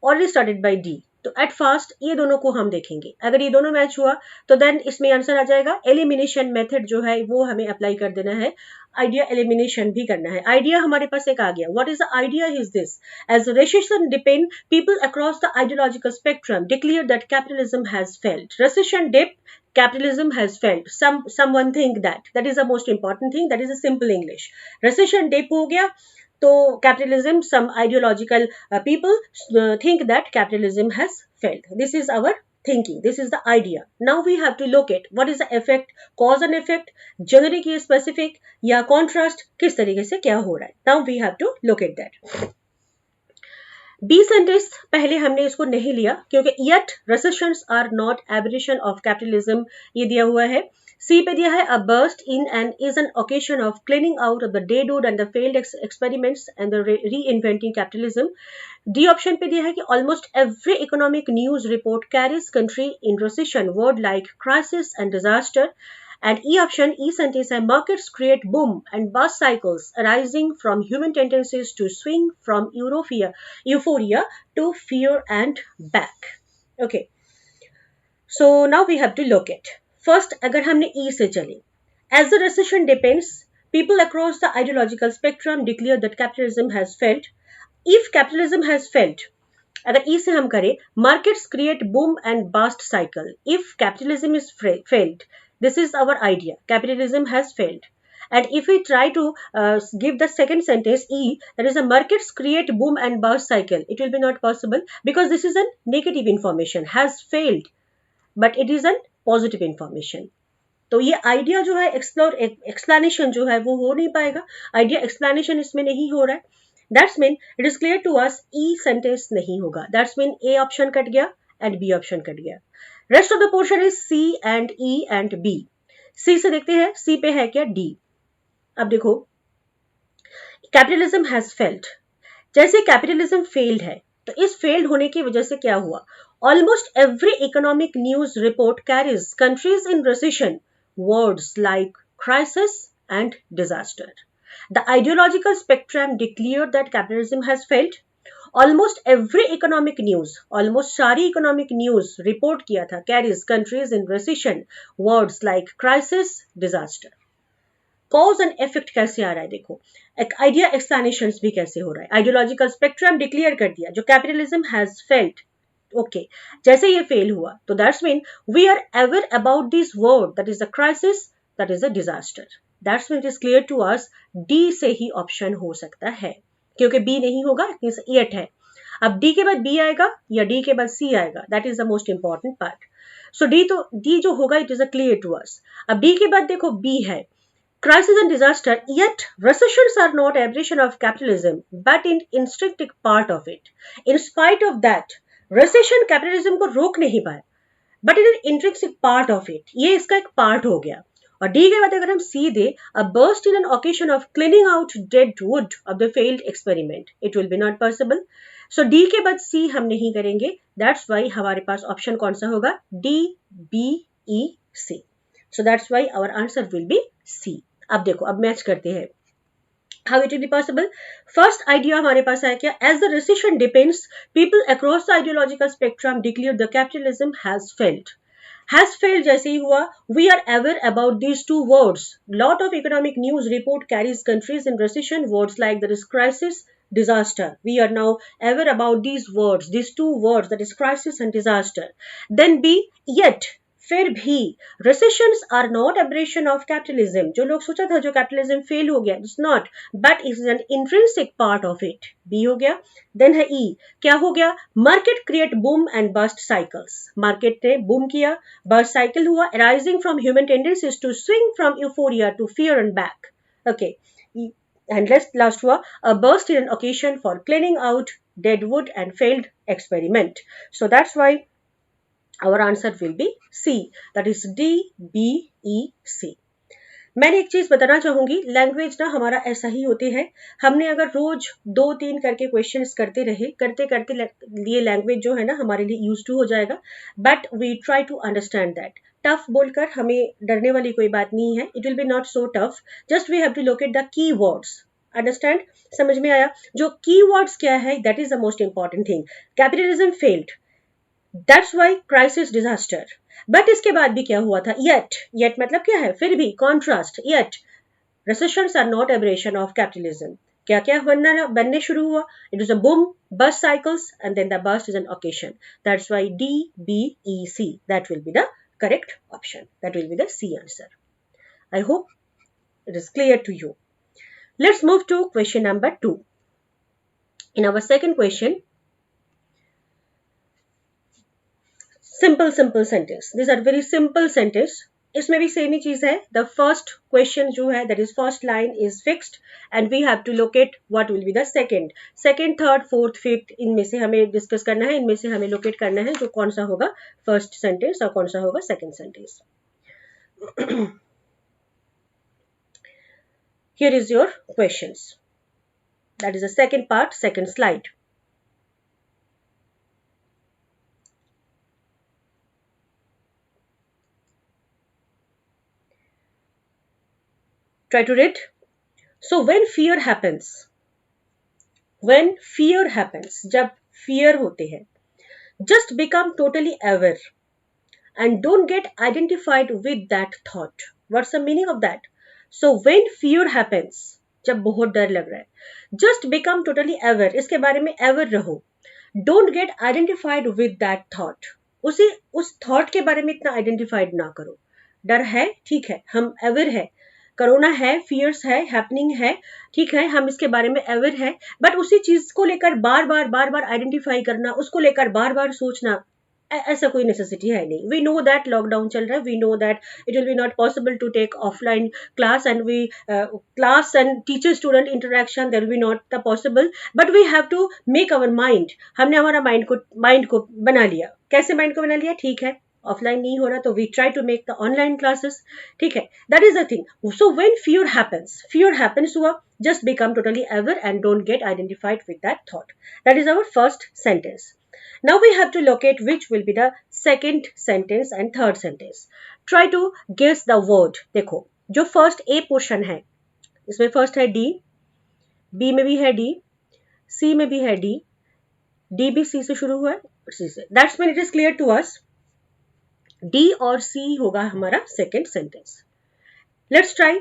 or it is started by D, तो at first ये दोनों को हम देखेंगे. अगर ये दोनों match हुआ तो देन इसमें आंसर आ जाएगा. एलिमिनेशन मेथड जो है वो हमें अप्लाई कर देना है. आइडिया एलिमिनेशन भी करना है. आइडिया हमारे पास एक आ गया. What is the idea is this? As recession depend, people across the ideological spectrum declare that capitalism has failed. Recession dip, capitalism has failed. Someone think that is the most important thing. That is a simple English. Recession dip हो गया तो capitalism, some ideological people think that capitalism has failed. This is our thinking. This is the idea. Now we have to look at what is the effect, cause and effect, generic या specific या contrast, किस तरीके से क्या हो रहा है. Now we have to look at that. B sentence पहले हमने इसको नहीं लिया क्योंकि yet recessions are not aberration of capitalism ये दिया हुआ है. सी पे दिया है a burst in and is an occasion of cleaning out of the deadwood and the failed experiments and the reinventing capitalism. D option पे दिया है कि almost every economic news report carries country in recession word like crisis and disaster. And E option, E sentence है markets create boom and bust cycles arising from human tendencies to swing from euphoria to fear and back. Okay. So now we have to look at. First, अगर हमने E से चले. As the recession depends, people across the ideological spectrum declare that capitalism has failed. If capitalism has failed, अगर ई से हम करें markets create boom and bust cycle. If capitalism is failed, this is our idea. Capitalism has failed. And if we try to give the second sentence E, that is a markets create boom and bust cycle. It will be not possible because this is a negative information. Has failed, but it is a positive information. तो ये idea जो है explanation जो है वो हो नहीं पाएगा. आइडिया एक्सप्लेनेशन इसमें नहीं हो रहा है. That's mean it is clear to us E sentence नहीं होगा. That's mean A option cut गया एंड बी ऑप्शन कट गया. Rest of the portion is C and E and B. C से देखते हैं सी पे है क्या डी. अब देखो कैपिटलिज्म हैज फेल्ड. जैसे कैपिटलिज्म फेल्ड है तो इस फेल्ड होने की वजह से क्या हुआ. Almost every economic news report carries countries in recession words like crisis and disaster. The ideological spectrum declared that capitalism has failed. Almost every economic news, almost सारी economic news report किया था carries countries in recession words like crisis, disaster. Cause and effect कैसे आ रहा है देखो. एक idea explanations भी कैसे हो रहा है. Ideological spectrum declare कर दिया जो capitalism has failed. ओके जैसे ये फेल हुआ तो that's mean we are aware about this word that is a crisis that is a disaster. That's mean it is clear to us D से ही option हो सकता है क्योंकि बी नहीं होगा एट है. अब डी के बाद बी आएगा या डी के बाद सी आएगा. That is the most important part. So D जो होगा it is a clear to us. अब डी के बाद देखो बी है crisis and disaster, yet recessions are not aberration of capitalism but an intrinsic part of it. In spite of that, recession capitalism को रोक नहीं पाया but it is an intrinsic part of it. ये इसका एक part हो गया. और डी के बाद अगर हम सी दे a burst in an occasion of cleaning out dead wood of the failed experiment, it will be not possible. So D के बाद सी हम नहीं करेंगे. That's why हमारे पास ऑप्शन कौन सा होगा D B E C. So that's why our answer will be C. अब देखो अब मैच करते हैं. How it will be possible? First idea हमारे पास आया क्या? As the recession depends, people across the ideological spectrum declare the capitalism has failed. Has failed जैसे ही हुआ. We are aware about these two words. Lot of economic news report carries countries in recession words like there is crisis, disaster. We are now aware about these words, these two words that is crisis and disaster. Then B, yet. फिर भी recessions are not aberration of capitalism. जो लोग सोचा था जो capitalism fail हो गया, it's not, but it is an intrinsic part of it. B हो गया. Then है E. क्या हो गया? Market create boom and bust cycles. Market ने boom किया, bust cycle हुआ, arising from human tendencies to swing from euphoria to fear and back. Okay. And last हुआ a burst in an occasion for cleaning out dead wood and failed experiment. So that's why our answer will be C. That is D, B, E, C. मैंने एक चीज बताना चाहूंगी. Language ना हमारा ऐसा ही होते है. हमने अगर रोज 2-3 करके क्वेश्चंस करते रहे करते करते लिए लैंग्वेज जो है ना हमारे लिए यूज टू हो जाएगा. But we try to understand that. Tough बोलकर हमें डरने वाली कोई बात नहीं है. It will be not so tough. Just we have to locate the key words. Understand? समझ में आया? जो की वर्ड्स क्या है that is the most important thing. Capitalism failed. That's why crisis disaster. But इसके बाद भी क्या हुआ था? Yet मतलब क्या है? फिर भी contrast. Yet recessions are not aberration of capitalism. क्या क्या बनने शुरू हुआ? It was a boom, bust cycles, and then the bust is an occasion. That's why D, B, E, C. That will be the correct option. That will be the C answer. I hope it is clear to you. Let's move to question number 2. In our second question, simple sentence. These are very simple sentence. इसमें भी same ही चीज है. The first question जो है that is first line is fixed and we have to locate what will be the second third fourth fifth. इनमें से हमें discuss करना है, इनमें से हमें लोकेट करना है जो कौन सा होगा फर्स्ट सेंटेंस और कौन सा होगा second sentence. Here is your questions. That is the second part, second slide. Try to read. So when fear happens, जब fear होते हैं, just become totally aware and don't get identified with that thought. What's the meaning of that? So when fear happens, जब बहुत डर लग रहा है, just become totally aware, इसके बारे में aware रहो. Don't get identified with that thought. उस thought के बारे में इतना identified ना करो. डर है, ठीक है, हम aware है, कोरोना है, फियर्स है, हैपनिंग है, ठीक है, हम इसके बारे में अवेयर है, बट उसी चीज को लेकर बार बार आइडेंटिफाई करना, उसको लेकर बार बार सोचना, ऐसा कोई नेसेसिटी है नहीं. वी नो दैट लॉकडाउन चल रहा है, we know that it will be not possible to take offline class and we class and teacher student interaction there will be not the possible, but we have to make our mind. हमने हमारा mind को बना लिया. कैसे mind को बना लिया? ठीक है, ऑफलाइन नहीं हो रहा तो we try to make the online classes. ठीक है, that is the thing. So when fear happens हुआ, just become totally aware and don't get identified with that thought. That is our first sentence. Now we have to locate which will be the second sentence and third sentence. Try to guess the word. देखो, जो first A portion है, इसमें first है D, B में भी है D, सी में भी है डी, डी भी सी से शुरू हुआ है, सी से. That's mean it is clear to us. D और C होगा हमारा second sentence. Let's try.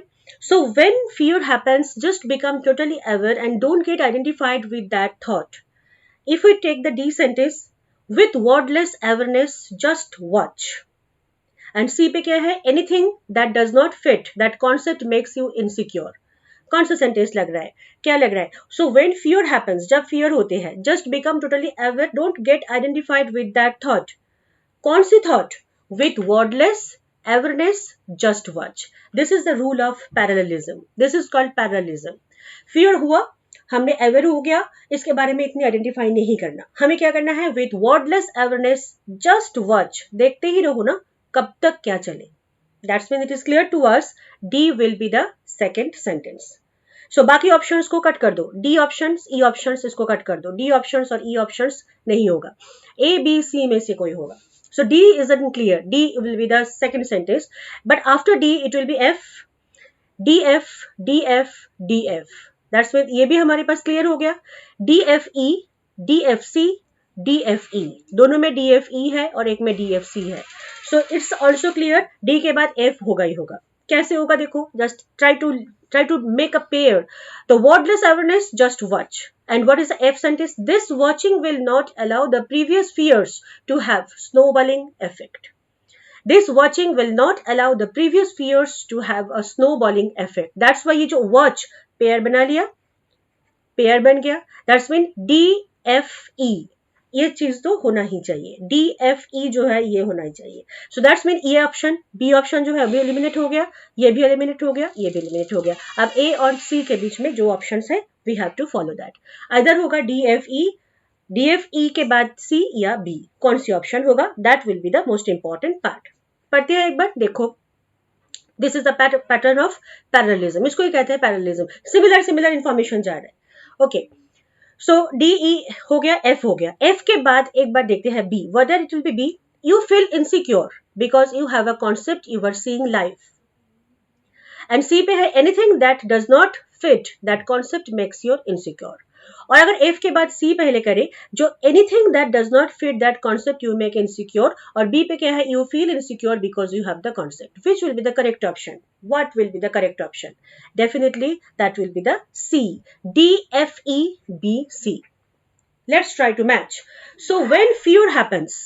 So when fear happens, just become totally aware and don't get identified with that thought. If we take the D sentence, with wordless awareness, just watch. And C पे क्या है? Anything that does not fit that concept makes you insecure. कौन सा sentence लग रहा है? क्या लग रहा है? So when fear happens, जब fear होते हैं, just become totally aware, don't get identified with that thought. कौन सी thought? With wordless awareness, just watch. This is the rule of parallelism. This is called parallelism. Fear हुआ, हमने aware हो गया, इसके बारे में इतनी आइडेंटिफाई नहीं करना. हमें क्या करना है? With wordless awareness, just watch. देखते ही रहो ना, कब तक क्या चले. That's when it is clear to us. D will be the second sentence. So बाकी ऑप्शंस को कट कर दो. D ऑप्शंस, E ऑप्शंस इसको कट कर दो. D ऑप्शंस और E ऑप्शंस नहीं होगा. A, B, C में से कोई होगा. So D isn't clear. D will be the second sentence. But after D, it will be F, DF, DF, DF. That's when ये भी हमारे पास clear हो गया. DFE, DFC, DFE. दोनों में DFE है और एक में DFC है. So it's also clear. D के बाद F होगा ही होगा. कैसे होगा देखो, just try to make a pair. The wordless awareness, just watch. And what is the F sentence? This watching will not allow the previous fears to have snowballing effect. This watching will not allow the previous fears to have a snowballing effect. That's why ये जो watch pair बना लिया, pair बन गया. That's mean DFE. ये चीज तो होना ही चाहिए. DFE जो है ये होना ही चाहिए. So that's mean ये ऑप्शन, B ऑप्शन जो है अभी एलिमिनेट हो गया, ये भी एलिमिनेट हो गया, ये भी एलिमिनेट हो गया. अब A और C के बीच में जो ऑप्शंस है, we have to follow that. Either होगा DFE के बाद C या B. कौन सी ऑप्शन होगा? That will be the most important part. पढ़ते हैं एक बार, देखो. This is the pattern of parallelism. इसको ही कहते हैं parallelism. Similar information जा रहा है. Okay. So DE हो गया, F हो गया. F के बाद एक बार देखते हैं B. Whether it will be B, you feel insecure because you have a concept you are seeing live. And C पे है anything that does not fit that concept makes you insecure. और अगर F के बाद C पहले करे, जो anything that does not fit that concept you make insecure, और B पे क्या है? You feel insecure because you have the concept. Which will be the correct option? What will be the correct option? Definitely that will be the C. D, F, E, B, C. Let's try to match. So when fear happens,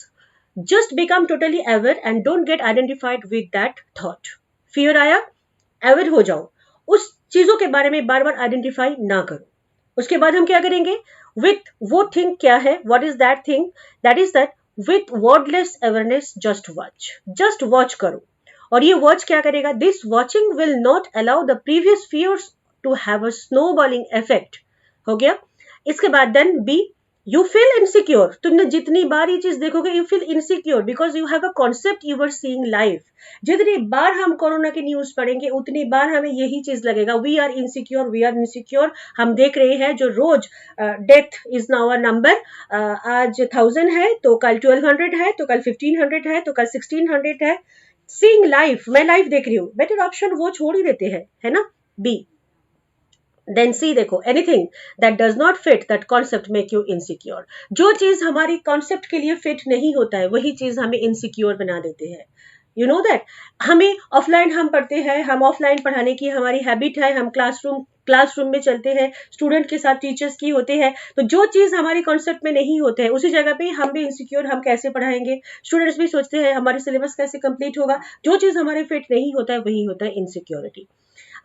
just become totally aware and don't get identified with that thought. Fear आया, aware हो जाओ. उस चीजों के बारे में बार बार identify ना करो. उसके बाद हम क्या करेंगे? With वो थिंग क्या है? What is that thing? That is that with wordless awareness, just watch. Just watch करो. और ये वॉच क्या करेगा, this watching will not allow the previous fears to have a snowballing effect. हो गया। इसके बाद then B, you feel insecure, तुमने जितनी बार ये चीज देखोगे you feel insecure because you have a concept you are seeing live. जितनी बार हम कोरोना की न्यूज पढ़ेंगे उतनी बार हमें यही चीज लगेगा, we are insecure, we are insecure. हम देख रहे हैं जो रोज death is now a number, आज 1000 है तो कल 1200 है तो कल 1500 है तो कल 1600 है। सीइंग लाइफ, मैं लाइव देख रही हूँ, बेटर ऑप्शन वो छोड़ ही देते हैं, है ना, बी। देन सी देखो, anything that does not fit that concept make you insecure. जो चीज हमारी कॉन्सेप्ट के लिए फिट नहीं होता है वही चीज हमें इनसिक्योर बना देते हैं। यू नो दैट, हमें ऑफलाइन हम पढ़ते हैं, हम ऑफलाइन पढ़ाने की हमारी हैबिट है, हम क्लासरूम में चलते हैं, स्टूडेंट के साथ टीचर्स की होते हैं, तो जो चीज हमारी कॉन्सेप्ट में नहीं होते हैं उसी जगह पे हम भी इनसिक्योर, हम कैसे पढ़ाएंगे, स्टूडेंट्स भी सोचते हैं हमारे सिलेबस कैसे कंप्लीट होगा। जो चीज हमारे फिट नहीं होता है वही होता है insecurity.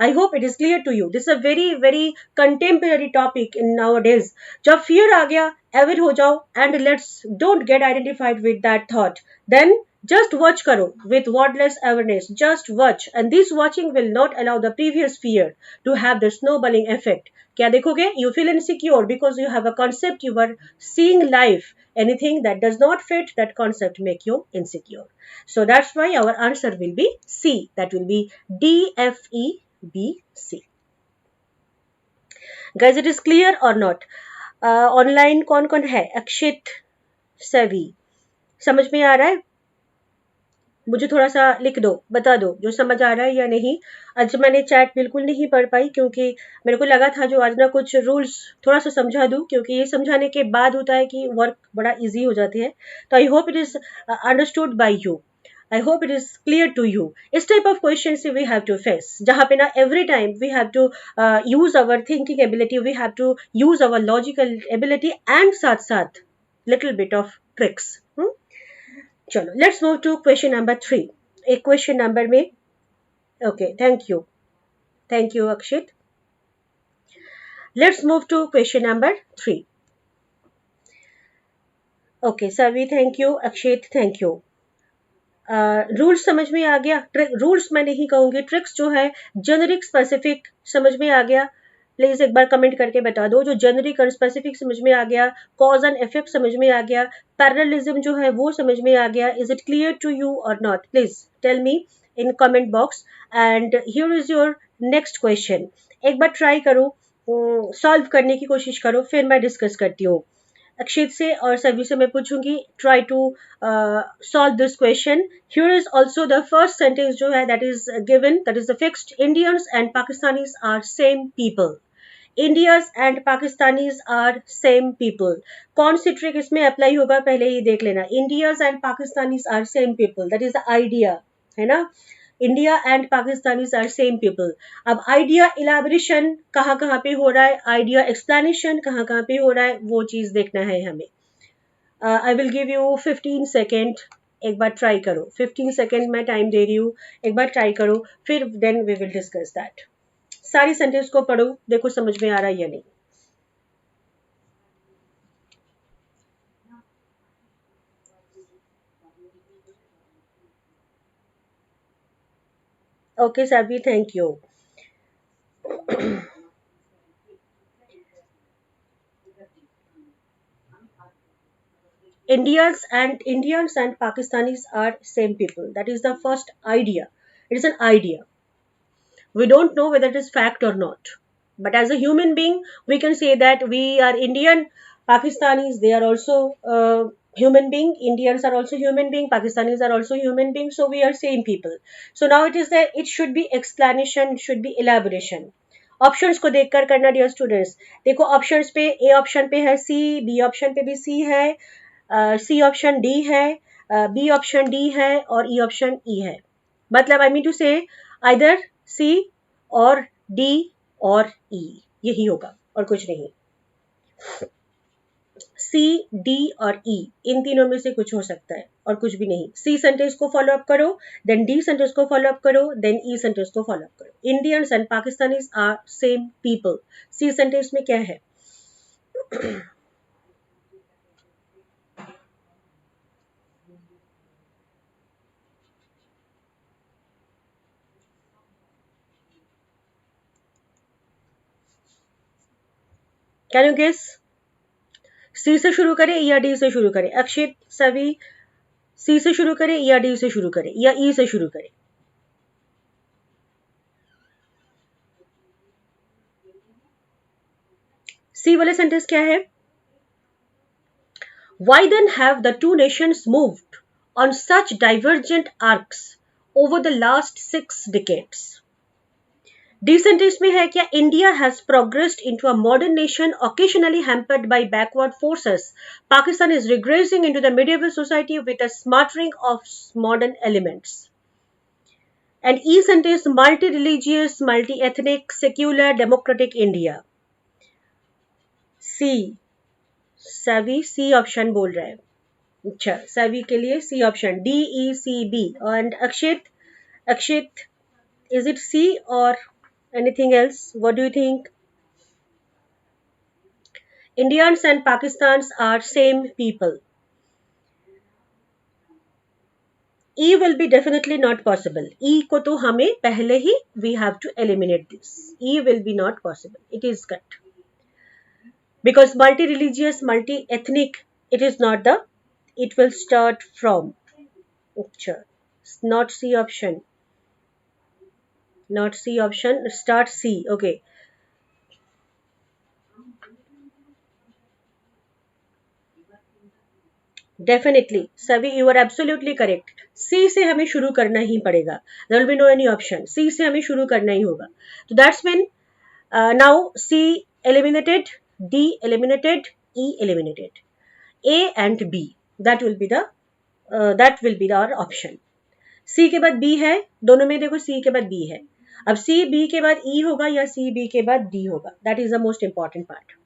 I hope it is clear to you. This is a very very contemporary topic in nowadays. जब fear आ गया, avid हो जाओ and let's don't get identified with that thought. Then just watch करो with wordless awareness. Just watch and this watching will not allow the previous fear to have the snowballing effect. क्या देखोगे? You feel insecure because you have a concept you are seeing live. Anything that does not fit that concept make you insecure. So that's why our answer will be C. That will be D, F, E, B, C. Guys, it is clear or not? Online कौन कौन है? अक्षित, सभी, समझ में आ रहा है? मुझे थोड़ा सा लिख दो, बता दो जो समझ आ रहा है या नहीं। आज मैंने चैट बिल्कुल नहीं पढ़ पाई क्योंकि मेरे को लगा था जो आज ना कुछ रूल्स थोड़ा सा समझा दूं, क्योंकि ये समझाने के बाद होता है कि वर्क बड़ा इजी हो जाती है। तो I hope it is understood by you, I hope it is clear to you. इस टाइप ऑफ क्वेश्चन से वी हैव टू फेस, जहाँ पे ना every time we have to use our thinking ability, we have to use our logical ability and साथ साथ little bit of tricks. चलो let's move to question number 3। एक question number में, okay thank you Akshit. Let's move to question number 3। Okay सभी, thank you, Akshit thank you. Rules समझ में आ गया? रूल्स मैं नहीं कहूंगी, ट्रिक्स जो है जेनरिक स्पेसिफिक समझ में आ गया? प्लीज एक बार कमेंट करके बता दो जो जेनरिक और स्पेसिफिक समझ में आ गया, कॉज एंड इफेक्ट समझ में आ गया, पैरेललिज्म जो है वो समझ में आ गया। Is it clear to you और not? Please tell me in comment box. And here is your next question. एक बार ट्राई करो, सॉल्व करने की कोशिश करो, फिर मैं डिस्कस करती हूँ। अक्षित से और सभी से मैं पूछूंगी, try to solve this question. Here is also the first sentence जो है that is given, that is the fixed, Indians and Pakistanis are same people. Indians and Pakistanis are same people. कौन सी ट्रिक इसमें अप्लाई होगा पहले ये देख लेना। Indians and Pakistanis are same people, that is the idea, है ना। India and Pakistanis are same people. अब आइडिया इलाबोरेशन कहाँ कहाँ पे हो रहा है, आइडिया एक्सप्लेनेशन कहाँ कहाँ पे हो रहा है, वो चीज देखना है हमें। I will give you 15 second, एक बार ट्राई करो। 15 सेकेंड मैं टाइम दे रही हूँ, एक बार ट्राई करो, फिर then we will discuss that. सारी सेंटेंस को पढ़ो, देखो समझ में आ रहा है या नहीं। Okay Sabi, thank you. Indians and Pakistanis are same people. That is the first idea. It is an idea. We don't know whether it is fact or not. But as a human being, we can say that we are Indian. Pakistanis, they are also human being. Indians are also human being. Pakistanis are also human beings. So we are same people. So now it is that it should be explanation, should be elaboration. Options को देखकर करना dear students. देखो options पे, A option पे है सी, B option पे भी सी है, सी ऑप्शन डी है, बी ऑप्शन डी है और ई ऑप्शन ई है। मतलब आई मीन टू से आइदर सी और डी और ई, यही होगा और कुछ नहीं। सी, डी और ई, इन तीनों में से कुछ हो सकता है और कुछ भी नहीं। सी सेंटेंस को फॉलो अप करो, देन डी सेंटेंस को फॉलो अप करो, देन ई सेंटेंस को फॉलो अप करो। Indians and Pakistanis are same people, C sentence में क्या है? Can you guess? सी से शुरू करें या डी से शुरू करें? अक्षित, सभी, सी से शुरू करें या डी से शुरू करें या ई से शुरू करें? सी वाले सेंटेंस क्या है? Why then have the two nations moved on such divergent arcs over the last 6 decades? D sentence में है क्या? India has progressed into a modern nation occasionally hampered by backward forces. Pakistan is regressing into the medieval society with a smattering of modern elements. And E sentence, multi-religious, multi-ethnic, secular, democratic India. सी, सभी C option बोल रहे हैं. अच्छा, सभी के लिए C option, D E C B. And Akshit, Akshit, is it C और anything else? What do you think? Indians and Pakistan are same people. E will be definitely not possible. E को तो हमें पहले ही we have to eliminate this. E will be not possible. It is cut. Because multi-religious, multi-ethnic, it is not the, it will start from. Achha, not C option. Not C option, start C. Okay. Definitely, Savi, you are absolutely correct. C से हमें शुरू करना ही पड़ेगा. There will be no any option. C से हमें शुरू करना ही होगा. So that's when now C eliminated, D eliminated, E eliminated. A and B. That will be our option. C के बाद B है, दोनों में देखो C के बाद B है. अब C B के बाद E होगा या C B के बाद D होगा. That is the most important part.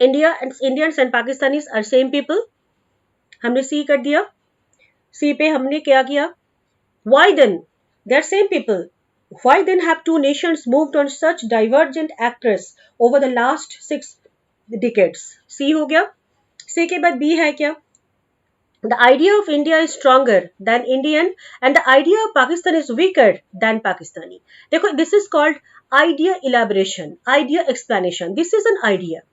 Indians and Pakistanis are same people. हमने C कर दिया. C पे हमने क्या किया? Why then? They are same people. Why then have two nations moved on such divergent actors over the last 6 decades? C हो गया. C के बाद B है क्या? The idea of India is stronger than Indian and the idea of Pakistan is weaker than Pakistani. देखो, this is called idea elaboration, idea explanation. This is an idea.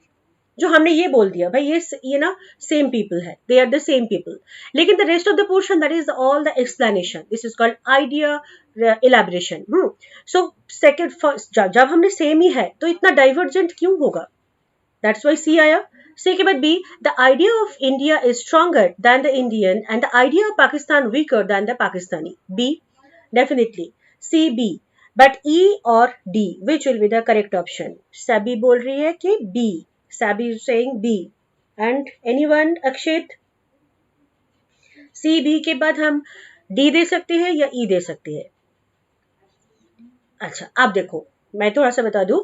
जो हमने ये बोल दिया भाई ये ना सेम पीपल है, they are the same people, लेकिन the rest of the portion that is all the explanation. This is called idea elaboration. So second first, जब हमने सेम ही है तो इतना डाइवर्जेंट क्यों होगा? दैट्स व्हाई सी आया. सी के बाद B, the idea of India is stronger than the Indian and the idea of Pakistan weaker than the Pakistani. B definitely, C B. But E और D, which will be the correct option? Sabi बोल रही है कि B. Sabi is saying B. And anyone? Akshit? C, B के बाद हम D दे सकते हैं या E दे सकते हैं? अच्छा, आप देखो, मैं थोड़ा सा बता दूं.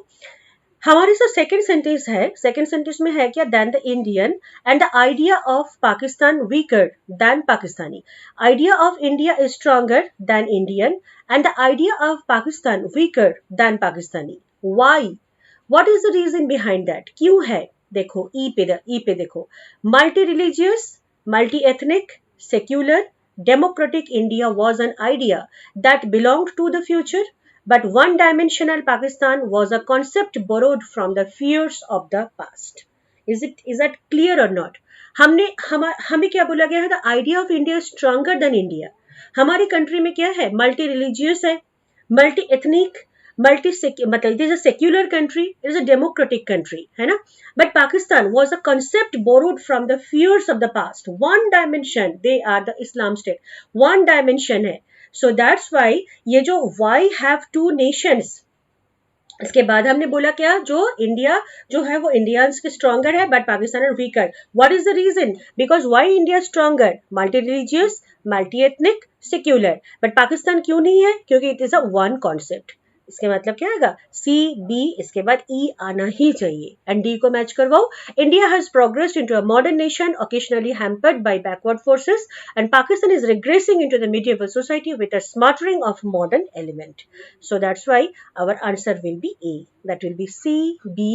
हमारे जो सेकंड सेंटेंस है, सेकंड सेंटेंस में है क्या? Than the Indian and the idea of Pakistan weaker than Pakistani. Idea of India is stronger than Indian and the idea of Pakistan weaker than Pakistani. Why? What is the reason behind that? क्यों है? देखो ई पे देखो, multi religious, multi ethnic, secular, democratic India was an idea that belonged to the future, but one-dimensional Pakistan was a concept borrowed from the fears of the past. Is that clear or not? हमें क्या बोला गया है? The idea of India is stronger than India. हमारी country में क्या है? Multi religious है, मल्टी एथनिक, मतलब it is a secular country, it is a democratic country, है ना? But Pakistan was a concept borrowed from the fears of the past. One dimension, they are the Islam state. One dimension है. So that's why ये जो why have two nations, इसके बाद हमने बोला क्या? जो इंडिया जो है वो इंडियंस के स्ट्रॉन्गर है but Pakistan are weaker. What is the reason? Because why India stronger? Multi religious, multi ethnic, secular. But Pakistan क्यों नहीं है? क्योंकि it is a one concept. इसके मतलब क्या आएगा? सी बी, इसके बाद ई आना ही चाहिए. एंड डी को मैच करवाओ. India has progressed into a modern nation occasionally hampered by backward forces and Pakistan is regressing into the medieval society with a smattering of modern element. So that's why our answer will be A. That will be C B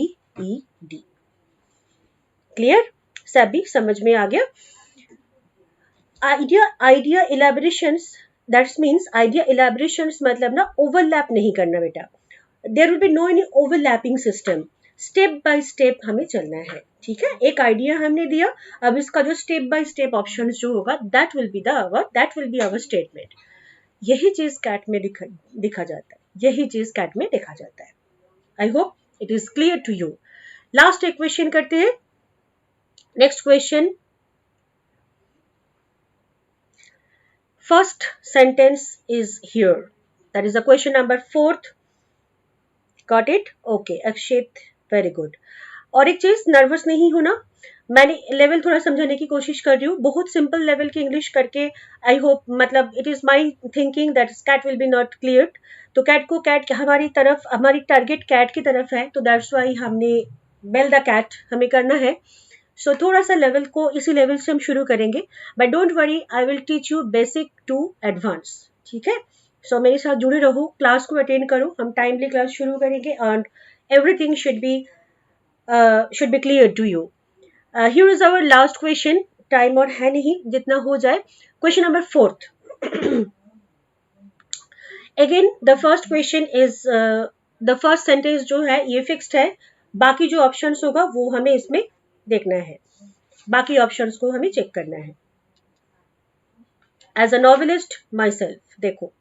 E D. Clear? सभी समझ में आ गया? Idea elaborations, that means idea elaborations मतलब ना overlap नहीं करना बेटा. There will be no any overlapping system, step by step हमें चलना है, ठीक है। एक आइडिया हमने दिया, अब इसका जो स्टेप बाय स्टेप ऑप्शन जो होगा that will be our statement. यही चीज कैट में दिखा जाता है, यही चीज कैट में देखा जाता है। I hope it is clear to you. Last एक क्वेश्चन करते हैं। Next question, first sentence is here, that is the question number 4th. Got it? Okay, Akshit, very good. और एक चीज, नर्वस नहीं होना, मैंने लेवल थोड़ा समझाने की कोशिश कर रही हूँ, बहुत सिंपल लेवल की इंग्लिश करके आई होप, मतलब it is my thinking that CAT will be not clear. तो कैट हमारी तरफ, हमारी टारगेट कैट की तरफ है, तो दैट्स वाई हमने बेल द कैट हमें करना है। सो थोड़ा सा लेवल को इसी लेवल से हम शुरू करेंगे, but don't worry, I will teach you basic to advance, ठीक है। सो मेरे साथ जुड़े रहो, क्लास को अटेंड करो, हम टाइमली क्लास शुरू करेंगे and everything should be clear to you. Here is our last question, time और है नहीं, जितना हो जाए। Question number 4th। Again the first question is, the first sentence जो है ये फिक्स्ड है, बाकी जो ऑप्शंस होगा वो हमें इसमें देखना है, बाकी ऑप्शंस को हमें चेक करना है। As a novelist myself, देखो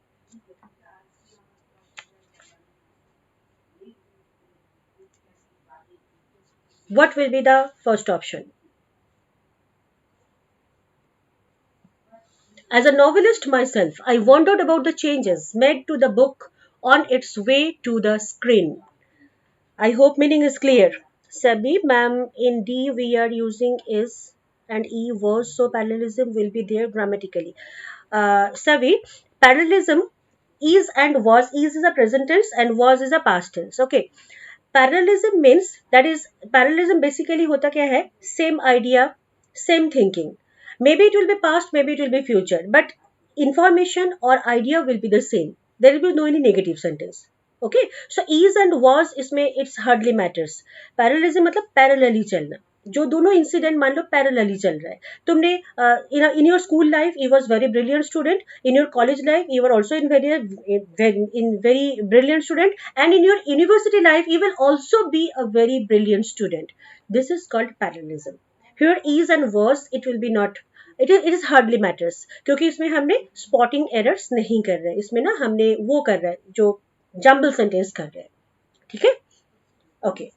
what will be the first option? As a novelist myself, I wondered about the changes made to the book on its way to the screen. I hope meaning is clear. Sabi, ma'am, in D we are using is and E was, so parallelism will be there grammatically. Sabi, parallelism is and was, is a present tense and was is a past tense. Okay. Parallelism means, that is, parallelism basically होता क्या है, same idea, same thinking. Maybe it will be past, maybe it will be future, but information or idea will be the same. There will be no any negative sentence. Okay, so is and was इसमें it's hardly matters. Parallelism मतलब parallelly चलना, जो दोनों incident मान लो parallelly चल रहा है। तुमने in your school life you was very brilliant student, in your college life you are also in very brilliant student, and in your university life you will also be a very brilliant student. This is called parallelism. Here is and was it will be not, it is hardly matters, क्योंकि इसमें हमने spotting errors नहीं कर रहे हैं, इसमें ना हमने वो कर रहे हैं जो जंबल सेंटेंस कर रहे हैं, ठीक है। ओके,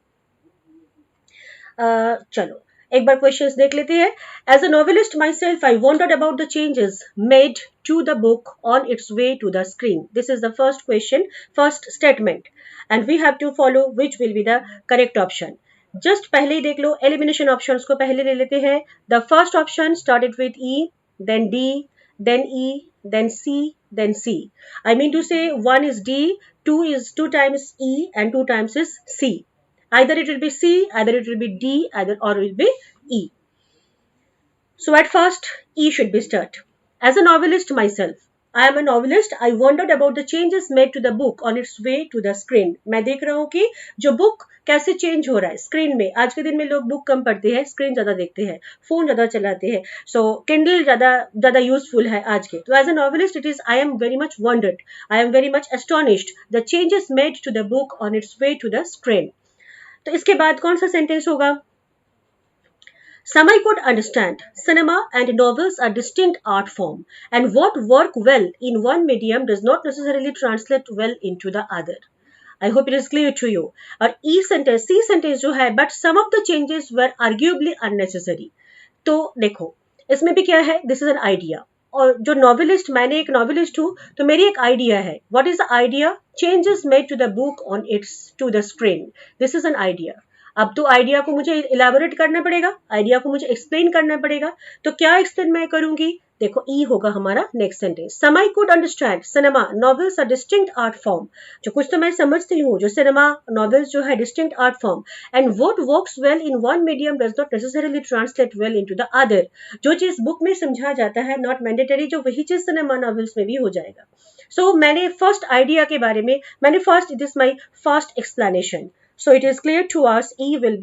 चलो एक बार क्वेश्चंस देख लेते हैं। As a novelist myself I wanted about the changes made to the book on its way to the screen. This is the first question, first statement, and we have to follow which will be the correct option. Just पहले ही देख लो, elimination options को पहले ले लेते हैं। The first option started with E, then D, then E, then C, then C. I mean to say one is D, two times E, and 2 times is C. Either it will be C, either it will be D, or it will be E. So at first, E should be start. As a novelist myself, I am a novelist. I wondered about the changes made to the book on its way to the screen. मैं देख रहा हूँ कि जो book कैसे change हो रहा है स्क्रीन में। आज के दिन में लोग बुक कम पढ़ते हैं, स्क्रीन ज्यादा देखते हैं, फोन ज्यादा चलाते हैं, सो किंडल ज्यादा यूजफुल है आज के। तो as a novelist it is, I am very much wondered, I am very much astonished the changes made to the book on its way to the screen. तो इसके बाद कौन सा सेंटेंस होगा? Some I could understand. Cinema and novels are distinct art form, and what work well in one medium does not necessarily translate well into the other. I hope it is clear to you. और E sentence, C sentence जो है, but some of the changes were arguably unnecessary. तो देखो, इसमें भी क्या है? This is an idea. और जो नॉवेलिस्ट, मैंने एक नॉवेलिस्ट हूँ, तो मेरी एक आइडिया है। What is the idea? Changes made to the book on its to the screen. This is an idea. अब तो आइडिया को मुझे इलेबोरेट करना पड़ेगा, आइडिया को मुझे एक्सप्लेन करना पड़ेगा। तो क्या एक्सप्लेन मैं करूंगी? देखो, ई होगा हमारा next sentence. Some I could understand cinema novels are distinct art form. जो कुछ तो मैं समझती हूँ, जो सिनेमा नॉवेल्स जो है distinct art form, and what works well in one medium does not necessarily translate well into the other. जो चीज बुक में समझा जाता है, नॉट मैंडेटरी, जो वही चीज सिनेमा नॉवेल्स में भी हो जाएगा। सो मैंने फर्स्ट आइडिया के बारे में, मैंने first, it is my first explanation. So it is clear to us E will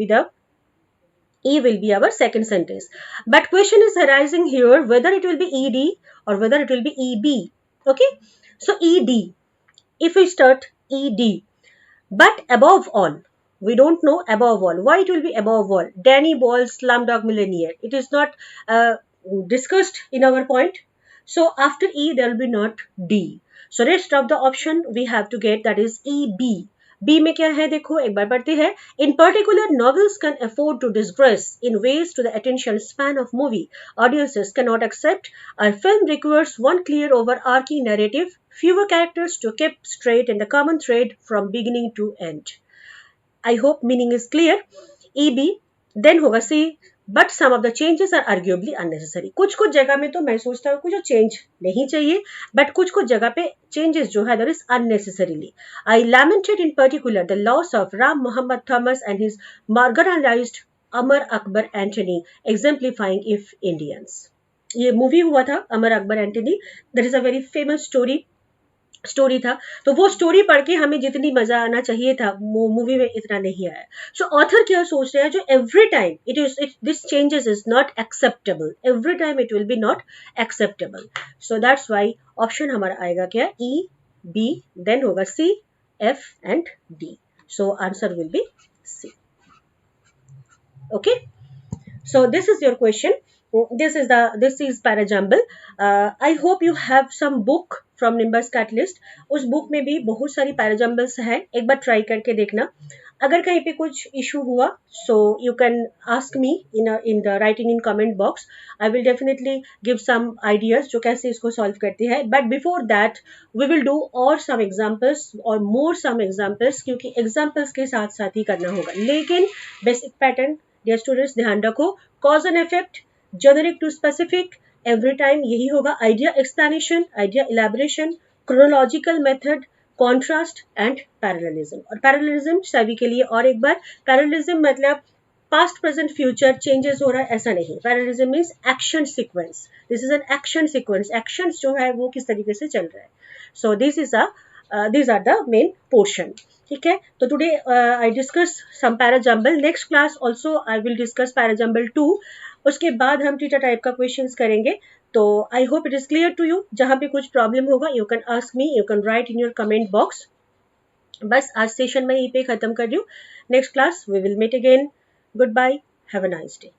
be our second sentence. But question is arising here whether it will be ED or whether it will be EB. Okay. So ED. If we start ED, But above all, we don't know above all. Why it will be above all? Danny Boyle's Slumdog Millionaire. It is not discussed in our point. So after E, there will be not D. So rest of the option we have to get, that is E, B. B में क्या है देखो एक बार पढ़ते हैं. In particular, novels can afford to digress in ways to the attention span of movie audiences cannot accept. A film requires one clear overarching narrative, fewer characters to keep straight, and the common thread from beginning to end. I hope meaning is clear. EB then होगा C. But some of the changes are arguably unnecessary. कुछ कुछ जगह में तो मैं सोचता हूँ कुछ चेंज नहीं चाहिए, बट कुछ कुछ जगह पे चेंजेस जो है that is unnecessarily. I lamented in particular the loss of Ram Muhammad Thomas and his marginalized Amar Akbar Antony, exemplifying if Indians. ये मूवी हुआ था Amar Akbar Anthony. That is a very famous story था. तो वो स्टोरी पढ़ के हमें जितनी मजा आना चाहिए था वो मूवी में इतना नहीं आया. सो ऑथर क्या सोच रहे हैं, जो every time this changes is not acceptable, every time it will be not acceptable. So that's why option हमारा आएगा क्या, ई, बी, देन होगा C, F and D. So answer will be C. Okay, so this is your question. This is parajumble. I hope you have some book from NIMBUS CATalyst. उस book में भी बहुत सारी parajumbles है, एक बार try करके देखना. अगर कहीं पे कुछ इशू हुआ so you can ask me in the writing in comment box. I will definitely give some ideas जो कैसे इसको सॉल्व करती है. But before that we will do और सम एग्जाम्पल्स और मोर सम एग्जाम्पल्स, क्योंकि एग्जाम्पल्स के साथ साथ ही करना होगा. लेकिन बेसिक पैटर्न डियर स्टूडेंट्स ध्यान रखो, cause and effect, generic to specific, every time यही होगा. Idea explanation, idea elaboration, chronological method, contrast and parallelism. और पैरेललिज्म सभी के लिए और एक बार, पैरेललिज्म मतलब पास्ट प्रेजेंट फ्यूचर चेंजेस हो रहा है ऐसा नहीं. Parallelism means action sequence. This is an action sequence. Actions जो है वो किस तरीके से चल रहा है. सो these are the main portion. ठीक है, तो today I discuss some parajumble. Next class also I will discuss parajumble 2. उसके बाद हम टीटा टाइप का क्वेश्चंस करेंगे. तो I hope it is clear to you. जहां पे कुछ प्रॉब्लम होगा you can ask me, you can write in your comment box. बस आज सेशन में यहीं पे खत्म कर रही हूँ. Next class we will meet again. Good bye, have a nice day.